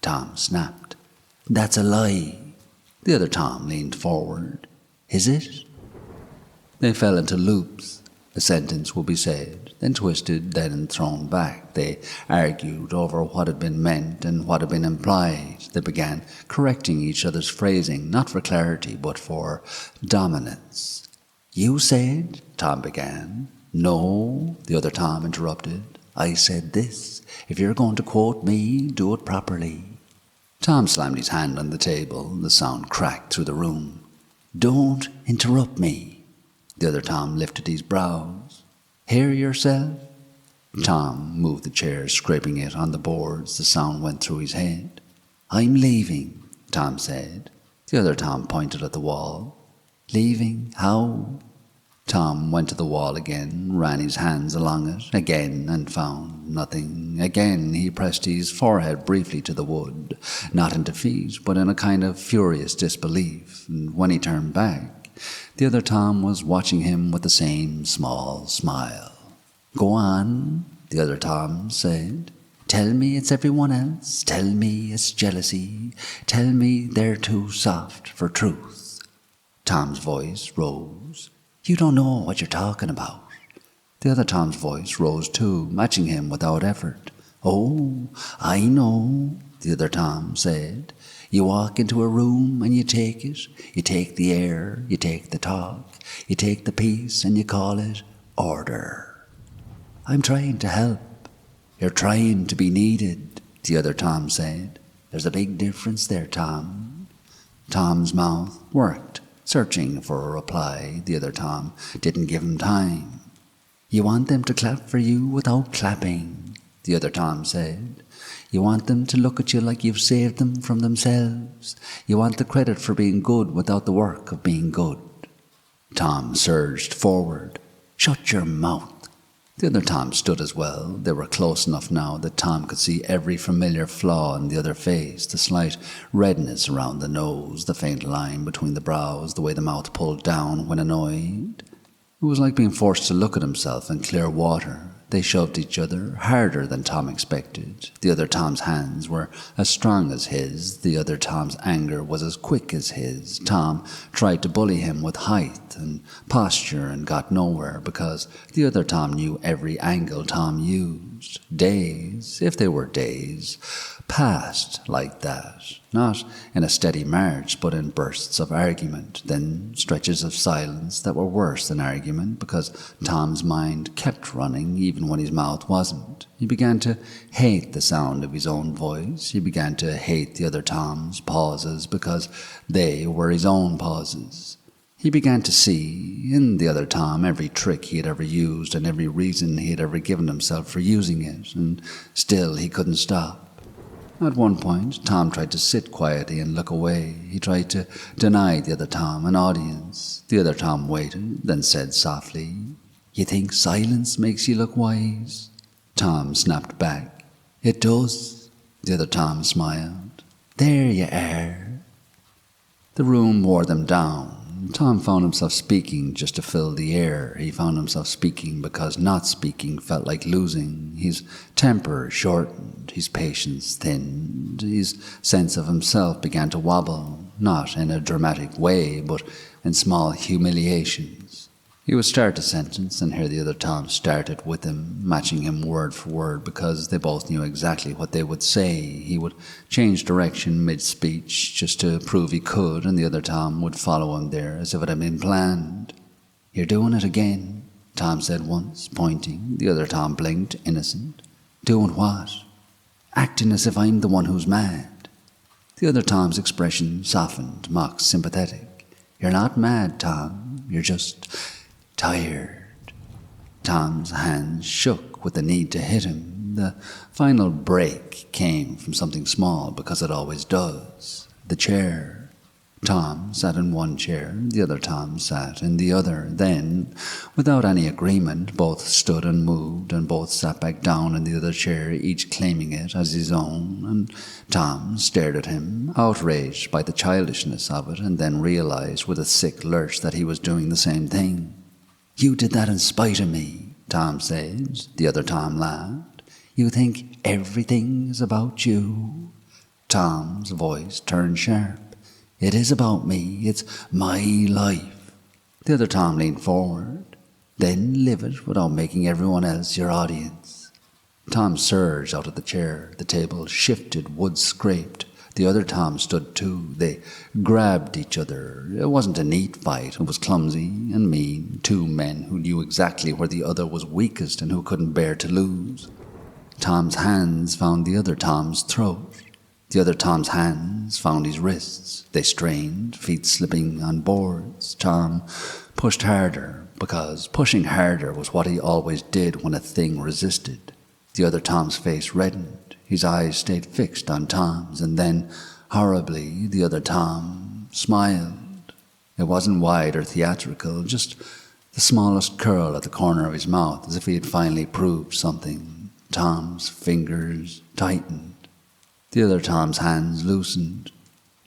Speaker 1: Tom snapped. That's a lie. The other Tom leaned forward. Is it? They fell into loops. A sentence would be said, then twisted, then thrown back. They argued over what had been meant and what had been implied. They began correcting each other's phrasing, not for clarity, but for dominance. You said, Tom began. No, the other Tom interrupted. I said this. If you're going to quote me, do it properly. Tom slammed his hand on the table. The sound cracked through the room. Don't interrupt me. The other Tom lifted his brows. Hear yourself? Tom moved the chair, scraping it on the boards. The sound went through his head. I'm leaving, Tom said. The other Tom pointed at the wall. Leaving? How? Tom went to the wall again, ran his hands along it, again, and found nothing. Again he pressed his forehead briefly to the wood, not in defeat, but in a kind of furious disbelief. And when he turned back, the other Tom was watching him with the same small smile. Go on, the other Tom said. Tell me it's everyone else. Tell me it's jealousy. Tell me they're too soft for truth. Tom's voice rose. You don't know what you're talking about. The other Tom's voice rose too, matching him without effort. Oh, I know, the other Tom said. You walk into a room and you take it. You take the air, you take the talk, you take the peace and you call it order. I'm trying to help. You're trying to be needed, the other Tom said. There's a big difference there, Tom. Tom's mouth worked, searching for a reply. The other Tom didn't give him time. You want them to clap for you without clapping, the other Tom said. You want them to look at you like you've saved them from themselves. You want the credit for being good without the work of being good. Tom surged forward. Shut your mouth. The other Tom stood as well. They were close enough now that Tom could see every familiar flaw in the other face, the slight redness around the nose, the faint line between the brows, the way the mouth pulled down when annoyed. It was like being forced to look at himself in clear water. They shoved each other harder than Tom expected. The other Tom's hands were as strong as his. The other Tom's anger was as quick as his. Tom tried to bully him with height and posture and got nowhere because the other Tom knew every angle Tom used. Days, if they were days, passed like that, not in a steady march but in bursts of argument, then stretches of silence that were worse than argument because Tom's mind kept running even when his mouth wasn't. He began to hate the sound of his own voice. He began to hate the other Tom's pauses because they were his own pauses. He began to see in the other Tom every trick he had ever used and every reason he had ever given himself for using it, and still he couldn't stop. At one point, Tom tried to sit quietly and look away. He tried to deny the other Tom an audience. The other Tom waited, then said softly, "You think silence makes you look wise?" Tom snapped back, "It does." The other Tom smiled. "There you are." The room wore them down. Tom found himself speaking just to fill the air. He found himself speaking because not speaking felt like losing. His temper shortened, his patience thinned, his sense of himself began to wobble, not in a dramatic way, but in small humiliations. He would start a sentence and hear the other Tom start it with him, matching him word for word because they both knew exactly what they would say. He would change direction mid-speech just to prove he could, and the other Tom would follow him there as if it had been planned. "You're doing it again," Tom said once, pointing. The other Tom blinked, innocent. "Doing what?" "Acting as if I'm the one who's mad." The other Tom's expression softened, mock sympathetic. "You're not mad, Tom. You're just tired." Tom's hands shook with the need to hit him. The final break came from something small because it always does. The chair. Tom sat in one chair, the other Tom sat in the other. Then, without any agreement, both stood and moved, and both sat back down in the other chair, each claiming it as his own, and Tom stared at him, outraged by the childishness of it, and then realized with a sick lurch that he was doing the same thing. "You did that in spite of me," Tom said. The other Tom laughed. "You think everything is about you?" Tom's voice turned sharp. "It is about me. It's my life." The other Tom leaned forward. "Then live it without making everyone else your audience." Tom surged out of the chair. The table shifted, wood scraped. The other Tom stood too. They grabbed each other. It wasn't a neat fight. It was clumsy and mean. Two men who knew exactly where the other was weakest and who couldn't bear to lose. Tom's hands found the other Tom's throat. The other Tom's hands found his wrists. They strained, feet slipping on boards. Tom pushed harder, because pushing harder was what he always did when a thing resisted. The other Tom's face reddened. His eyes stayed fixed on Tom's, and then, horribly, the other Tom smiled. It wasn't wide or theatrical, just the smallest curl at the corner of his mouth, as if he had finally proved something. Tom's fingers tightened. The other Tom's hands loosened.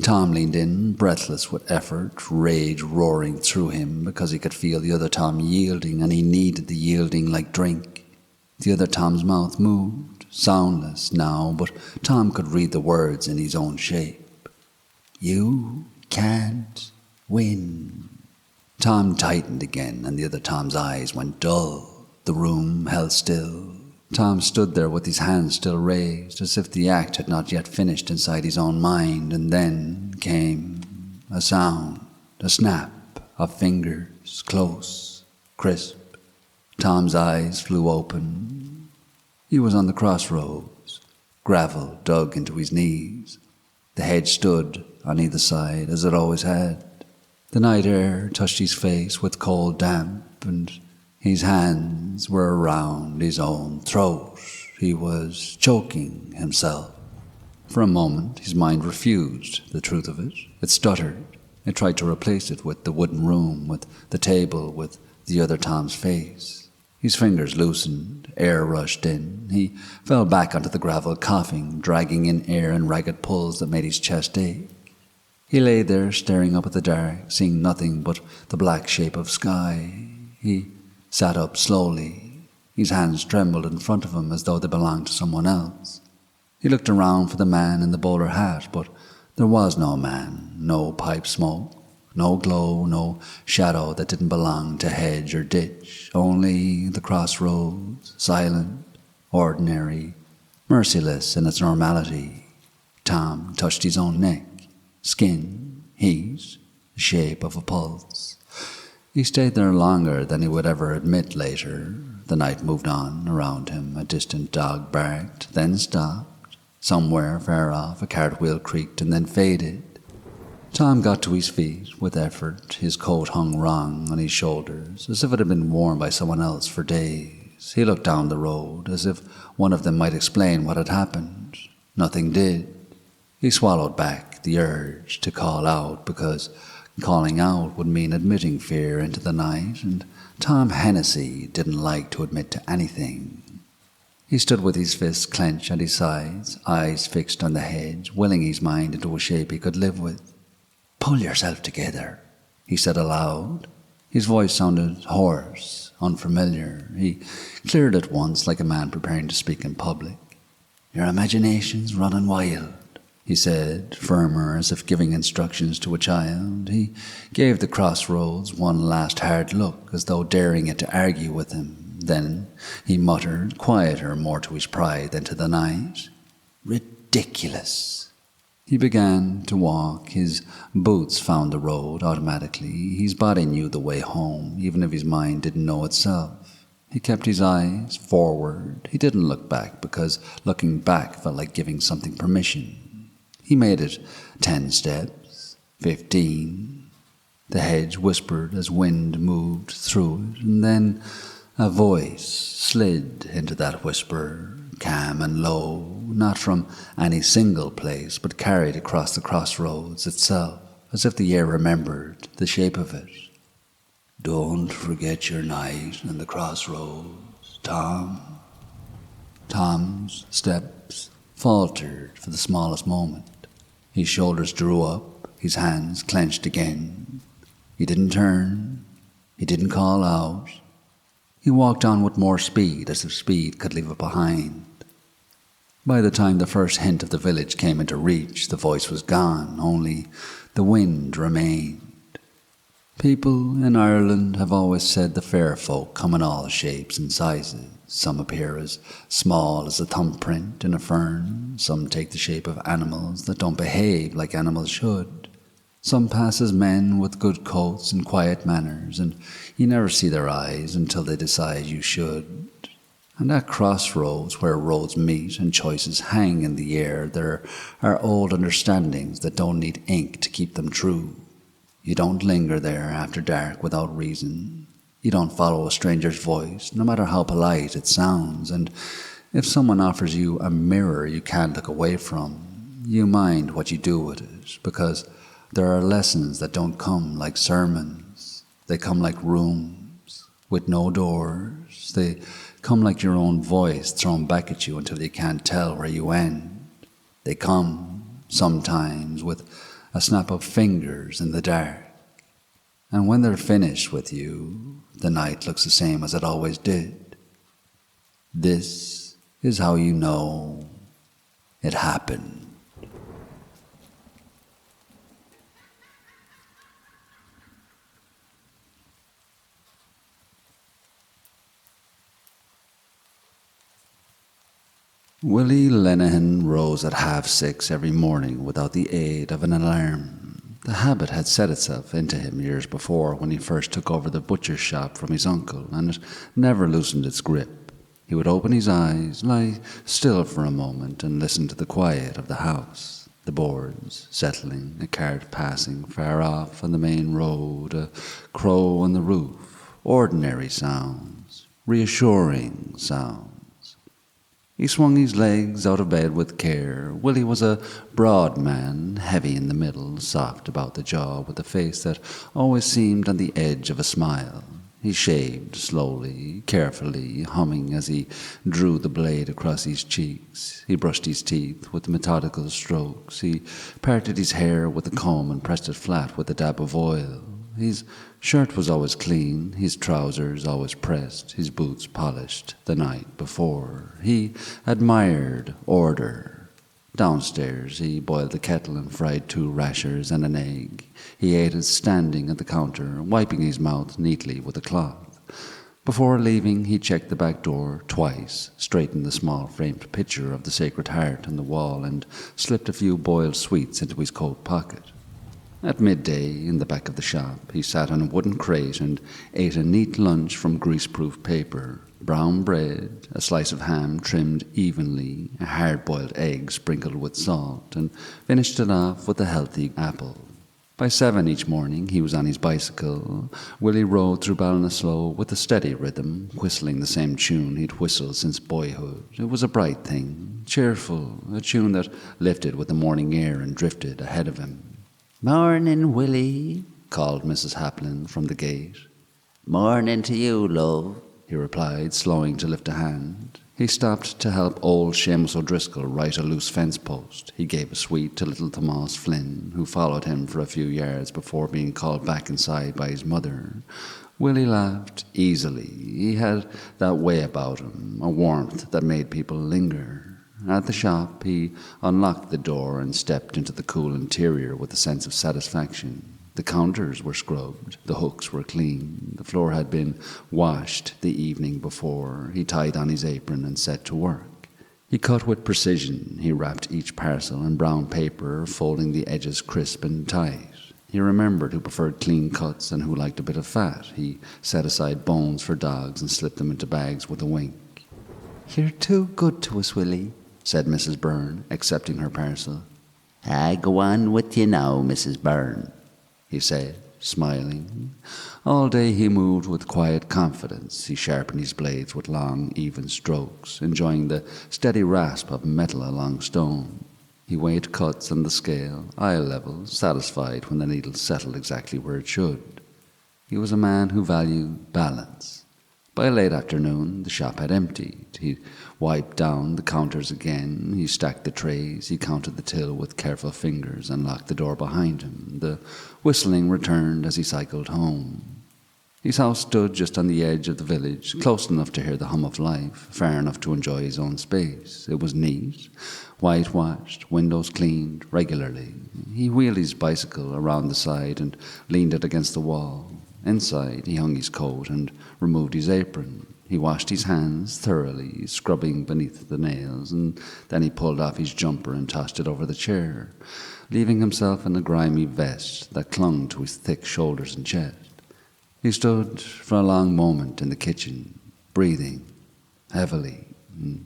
Speaker 1: Tom leaned in, breathless with effort, rage roaring through him because he could feel the other Tom yielding, and he needed the yielding like drink. The other Tom's mouth moved, soundless now, but Tom could read the words in his own shape. "You can't win." Tom tightened again, and the other Tom's eyes went dull. The room held still. Tom stood there with his hands still raised, as if the act had not yet finished inside his own mind, and then came a sound, a snap of fingers, close, crisp. Tom's eyes flew open. He was on the crossroads. Gravel dug into his knees. The hedge stood on either side, as it always had. The night air touched his face with cold damp, and his hands were around his own throat. He was choking himself. For a moment, his mind refused the truth of it. It stuttered. It tried to replace it with the wooden room, with the table, with the other Tom's face. His fingers loosened, air rushed in. He fell back onto the gravel, coughing, dragging in air in ragged pulls that made his chest ache. He lay there, staring up at the dark, seeing nothing but the black shape of sky. He sat up slowly. His hands trembled in front of him as though they belonged to someone else. He looked around for the man in the bowler hat, but there was no man, no pipe smoke, no glow, no shadow that didn't belong to hedge or ditch, only the crossroads, silent, ordinary, merciless in its normality. Tom touched his own neck, skin, heat, the shape of a pulse. He stayed there longer than he would ever admit later. The night moved on around him. A distant dog barked, then stopped. Somewhere far off, a cartwheel creaked and then faded. Tom got to his feet with effort. His coat hung wrong on his shoulders, as if it had been worn by someone else for days. He looked down the road, as if one of them might explain what had happened. Nothing did. He swallowed back the urge to call out, because calling out would mean admitting fear into the night, and Tom Hennessy didn't like to admit to anything. He stood with his fists clenched at his sides, eyes fixed on the hedge, willing his mind into a shape he could live with. "Pull yourself together," he said aloud. His voice sounded hoarse, unfamiliar. He cleared it once like a man preparing to speak in public. "Your imagination's running wild," he said, firmer, as if giving instructions to a child. He gave the crossroads one last hard look, as though daring it to argue with him. Then he muttered, quieter, more to his pride than to the night, "Ridiculous." He began to walk. His boots found the road automatically. His body knew the way home, even if his mind didn't know itself. He kept his eyes forward. He didn't look back, because looking back felt like giving something permission. He made it 10 steps, 15. The hedge whispered as wind moved through it, and then a voice slid into that whisper, calm and low, not from any single place, but carried across the crossroads itself, as if the air remembered the shape of it. "Don't forget your night and the crossroads, Tom." Tom's steps faltered for the smallest moment. His shoulders drew up, his hands clenched again. He didn't turn. He didn't call out. He walked on with more speed, as if speed could leave it behind. By the time the first hint of the village came into reach, the voice was gone, only the wind remained. People in Ireland have always said the fair folk come in all shapes and sizes. Some appear as small as a thumbprint in a fern. Some take the shape of animals that don't behave like animals should. Some pass as men with good coats and quiet manners, and you never see their eyes until they decide you should. And at crossroads, where roads meet and choices hang in the air, there are old understandings that don't need ink to keep them true. You don't linger there after dark without reason. You don't follow a stranger's voice, no matter how polite it sounds. And if someone offers you a mirror you can't look away from, you mind what you do with it, because there are lessons that don't come like sermons. They come like rooms with no doors. They come like your own voice thrown back at you until you can't tell where you end. They come, sometimes, with a snap of fingers in the dark. And when they're finished with you, the night looks the same as it always did. This is how you know it happened. Willie Lenahan rose at 6:30 every morning without the aid of an alarm. The habit had set itself into him years before, when he first took over the butcher's shop from his uncle, and it never loosened its grip. He would open his eyes, lie still for a moment, and listen to the quiet of the house, the boards settling, a cart passing far off on the main road, a crow on the roof, ordinary sounds, reassuring sounds. He swung his legs out of bed with care. Willie was a broad man, heavy in the middle, soft about the jaw, with a face that always seemed on the edge of a smile. He shaved slowly, carefully, humming as he drew the blade across his cheeks. He brushed his teeth with methodical strokes. He parted his hair with a comb and pressed it flat with a dab of oil. His shirt was always clean, his trousers always pressed, his boots polished the night before. He admired order. Downstairs, he boiled the kettle and fried 2 rashers and an egg. He ate it standing at the counter, wiping his mouth neatly with a cloth. Before leaving, he checked the back door twice, straightened the small framed picture of the Sacred Heart on the wall, and slipped a few boiled sweets into his coat pocket. At midday, in the back of the shop, he sat on a wooden crate and ate a neat lunch from greaseproof paper. Brown bread, a slice of ham trimmed evenly, a hard-boiled egg sprinkled with salt, and finished it off with a healthy apple. By 7 each morning, he was on his bicycle. Willie rode through Ballinasloe with a steady rhythm, whistling the same tune he'd whistled since boyhood. It was a bright thing, cheerful, a tune that lifted with the morning air and drifted ahead of him.
Speaker 2: "Morning, Willie,"
Speaker 1: called Mrs. Haplin from the gate.
Speaker 2: "Morning to you, love,"
Speaker 1: he replied, slowing to lift a hand. He stopped to help old Seamus O'Driscoll right a loose fence post. He gave a sweet to little Tomas Flynn, who followed him for a few yards before being called back inside by his mother. Willie laughed easily. He had that way about him, a warmth that made people linger. At the shop, he unlocked the door and stepped into the cool interior with a sense of satisfaction. The counters were scrubbed, the hooks were clean, the floor had been washed the evening before. He tied on his apron and set to work. He cut with precision. He wrapped each parcel in brown paper, folding the edges crisp and tight. He remembered who preferred clean cuts and who liked a bit of fat. He set aside bones for dogs and slipped them into bags with a wink.
Speaker 2: "You're too good to us, Willie,"
Speaker 1: said Mrs. Byrne, accepting her parcel.
Speaker 2: "I go on with you now, Mrs. Byrne,"
Speaker 1: he said, smiling. All day he moved with quiet confidence. He sharpened his blades with long, even strokes, enjoying the steady rasp of metal along stone. He weighed cuts on the scale, eye level, satisfied when the needle settled exactly where it should. He was a man who valued balance. By late afternoon, the shop had emptied. He wiped down the counters again. He stacked the trays. He counted the till with careful fingers and locked the door behind him. The whistling returned as he cycled home. His house stood just on the edge of the village, close enough to hear the hum of life, far enough to enjoy his own space. It was neat, whitewashed, windows cleaned regularly. He wheeled his bicycle around the side and leaned it against the wall. Inside, he hung his coat and removed his apron. He washed his hands thoroughly, scrubbing beneath the nails, and then he pulled off his jumper and tossed it over the chair, leaving himself in a grimy vest that clung to his thick shoulders and chest. He stood for a long moment in the kitchen, breathing heavily. And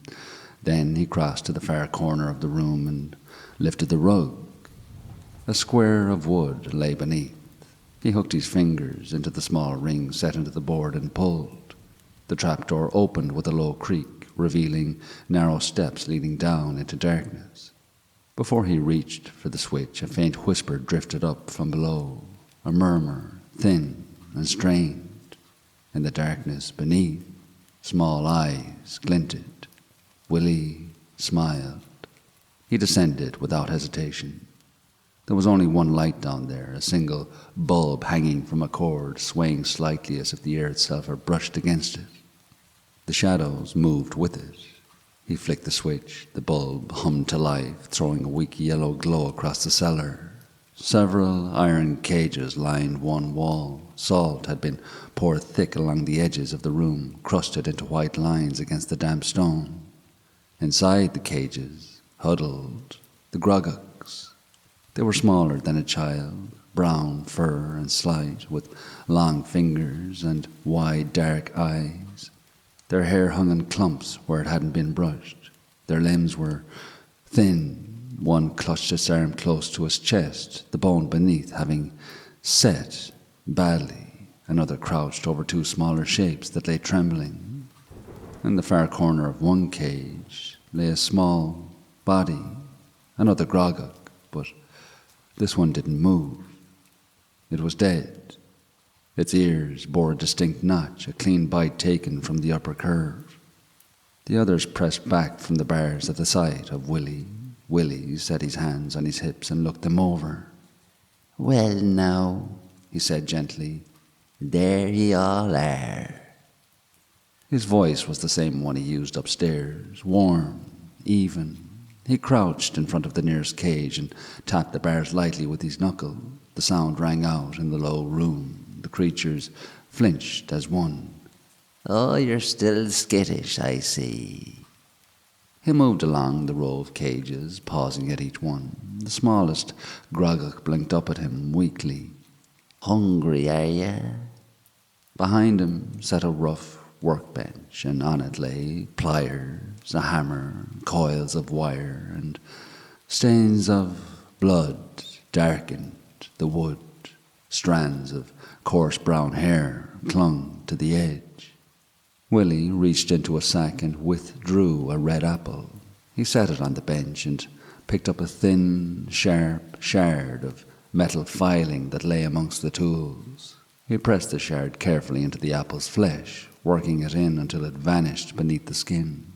Speaker 1: then he crossed to the far corner of the room and lifted the rug. A square of wood lay beneath. He hooked his fingers into the small ring set into the board and pulled. The trapdoor opened with a low creak, revealing narrow steps leading down into darkness. Before he reached for the switch, a faint whisper drifted up from below, a murmur, thin and strained. In the darkness beneath, small eyes glinted. Willie smiled. He descended without hesitation. There was only one light down there, a single bulb hanging from a cord, swaying slightly as if the air itself had brushed against it. The shadows moved with it. He flicked the switch. The bulb hummed to life, throwing a weak yellow glow across the cellar. Several iron cages lined one wall. Salt had been poured thick along the edges of the room, crusted into white lines against the damp stone. Inside the cages, huddled, the groggocks. They were smaller than a child, brown fur and slight, with long fingers and wide dark eyes. Their hair hung in clumps where it hadn't been brushed. Their limbs were thin. One clutched its arm close to his chest, the bone beneath having set badly. Another crouched over 2 smaller shapes that lay trembling. In the far corner of one cage lay a small body, another grogock, but this one didn't move. It was dead. Its ears bore a distinct notch, a clean bite taken from the upper curve. The others pressed back from the bars at the sight of Willie. Willie set his hands on his hips and looked them over.
Speaker 2: "Well now," he said gently, "there ye all are."
Speaker 1: His voice was the same one he used upstairs, warm, even. He crouched in front of the nearest cage and tapped the bars lightly with his knuckle. The sound rang out in the low room. The creatures flinched as one.
Speaker 2: "Oh, you're still skittish, I see."
Speaker 1: He moved along the row of cages, pausing at each one. The smallest Groggock blinked up at him weakly.
Speaker 2: "Hungry, are ye?"
Speaker 1: Behind him sat a rough workbench, and on it lay pliers, a hammer, coils of wire, and stains of blood darkened the wood. Strands of coarse brown hair clung to the edge. Willie reached into a sack and withdrew a red apple. He set it on the bench and picked up a thin, sharp shard of metal filing that lay amongst the tools. He pressed the shard carefully into the apple's flesh, working it in until it vanished beneath the skin.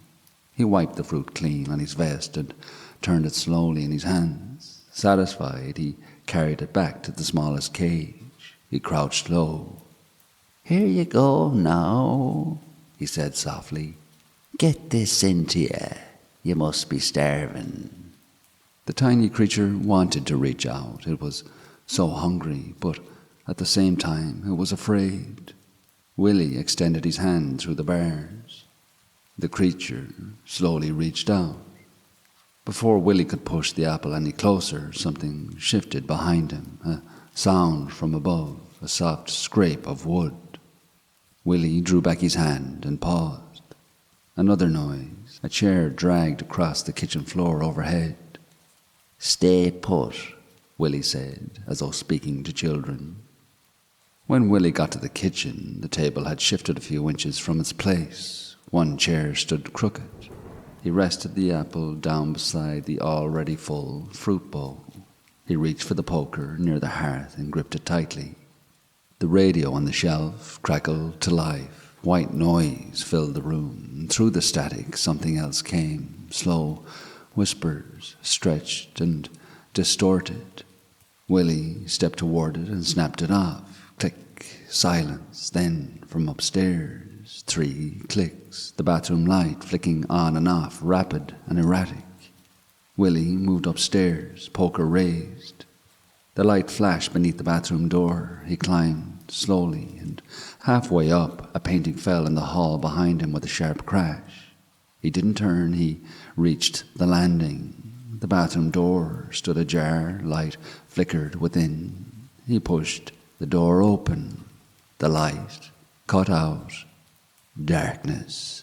Speaker 1: He wiped the fruit clean on his vest and turned it slowly in his hands. Satisfied, he carried it back to the smallest cage. He crouched low.
Speaker 2: "Here you go now," he said softly. "Get this into ye. You must be starving."
Speaker 1: The tiny creature wanted to reach out. It was so hungry, but at the same time it was afraid. Willie extended his hand through the bars. The creature slowly reached out. Before Willie could push the apple any closer, something shifted behind him, a sound from above, a soft scrape of wood. Willie drew back his hand and paused. Another noise, a chair dragged across the kitchen floor overhead.
Speaker 2: "Stay put,"
Speaker 1: Willie said, as though speaking to children. When Willie got to the kitchen, the table had shifted a few inches from its place. One chair stood crooked. He rested the apple down beside the already full fruit bowl. He reached for the poker near the hearth and gripped it tightly. The radio on the shelf crackled to life. White noise filled the room, and through the static something else came, slow whispers, stretched and distorted. Willie stepped toward it and snapped it off. Click, silence. Then from upstairs, 3 clicks, the bathroom light flicking on and off, rapid and erratic. Willie moved upstairs, poker raised. The light flashed beneath the bathroom door. He climbed slowly, and halfway up, a painting fell in the hall behind him with a sharp crash. He didn't turn. He reached the landing. The bathroom door stood ajar. Light flickered within. He pushed the door open. The light cut out. Darkness.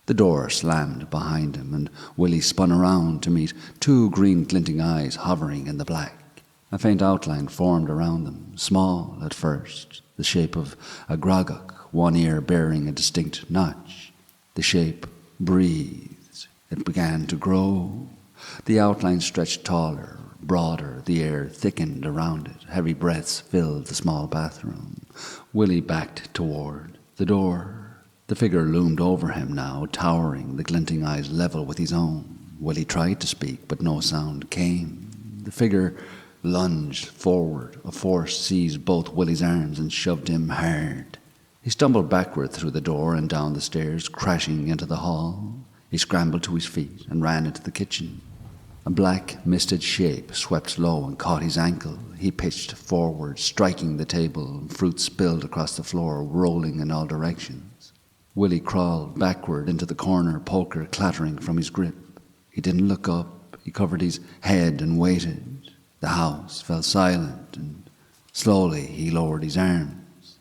Speaker 1: The door slammed behind him, and Willie spun around to meet 2 green glinting eyes hovering in the black. A faint outline formed around them, small at first, the shape of a groggock, one ear bearing a distinct notch. The shape breathed. It began to grow. The outline stretched taller, broader. The air thickened around it. Heavy breaths filled the small bathroom. Willie backed toward the door. The figure loomed over him now, towering, the glinting eyes level with his own. Willie tried to speak, but no sound came. The figure lunged forward. A force seized both Willie's arms and shoved him hard. He stumbled backward through the door and down the stairs, crashing into the hall. He scrambled to his feet and ran into the kitchen. A black, misted shape swept low and caught his ankle. He pitched forward, striking the table. Fruit spilled across the floor, rolling in all directions. Willie crawled backward into the corner, poker clattering from his grip. He didn't look up. He covered his head and waited. The house fell silent, and slowly he lowered his arms.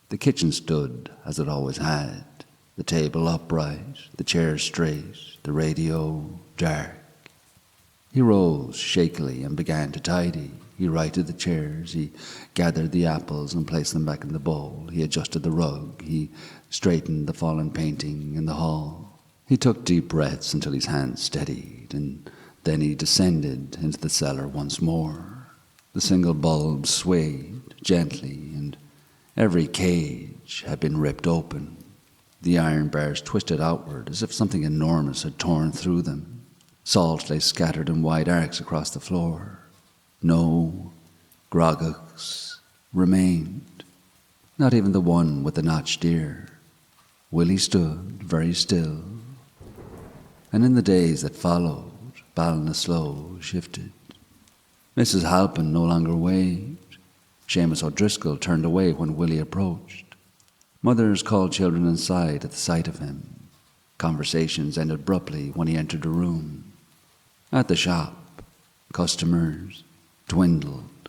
Speaker 1: The kitchen stood as it always had, the table upright, the chairs straight, the radio dark. He rose shakily and began to tidy. He righted the chairs, he gathered the apples and placed them back in the bowl. He adjusted the rug, he straightened the fallen painting in the hall. He took deep breaths until his hands steadied, and then he descended into the cellar once more. The single bulb swayed gently, and Every cage had been ripped open, the iron bars twisted outward as if something enormous had torn through them. Salt lay scattered in wide arcs across the floor. No groggocks remained, not even the one with the notched ear. Willie stood very still, and in the days that followed, Ballinasloe shifted. Mrs. Halpin no longer waved. Seamus O'Driscoll turned away when Willie approached. Mothers called children inside at the sight of him. Conversations ended abruptly when he entered the room. At the shop, customers dwindled.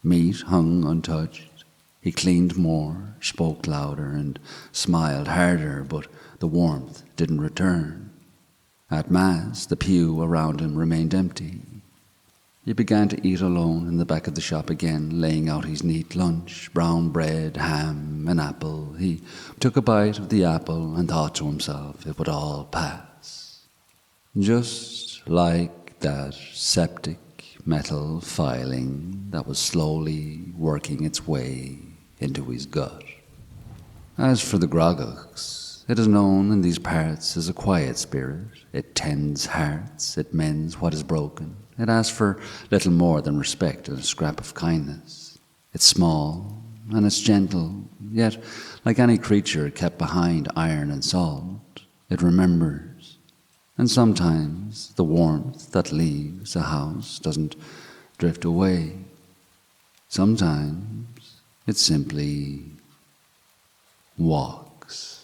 Speaker 1: Meat hung untouched. He cleaned more, spoke louder, and smiled harder, but the warmth didn't return. At Mass, the pew around him remained empty. He began to eat alone in the back of the shop again, laying out his neat lunch, brown bread, ham, an apple. He took a bite of the apple and thought to himself it would all pass. Just like that septic metal filing that was slowly working its way into his gut. As for the groggocks, it is known in these parts as a quiet spirit. It tends hearts, it mends what is broken. It asks for little more than respect and a scrap of kindness. It's small and it's gentle, yet like any creature kept behind iron and salt, it remembers. And sometimes the warmth that leaves a house doesn't drift away. Sometimes it simply walks.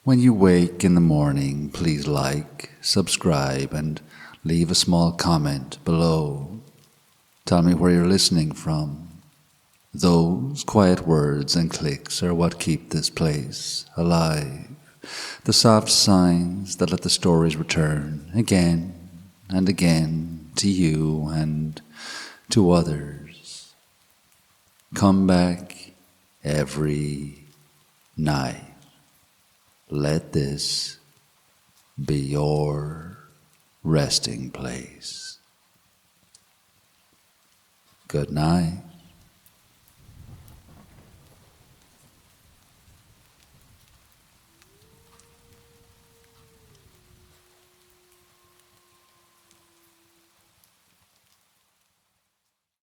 Speaker 1: When you wake in the morning, please like, subscribe, and leave a small comment below. Tell me where you're listening from. Those quiet words and clicks are what keep this place alive. The soft signs that let the stories return again and again to you and to others. Come back every night. Let this be your resting place. Good night.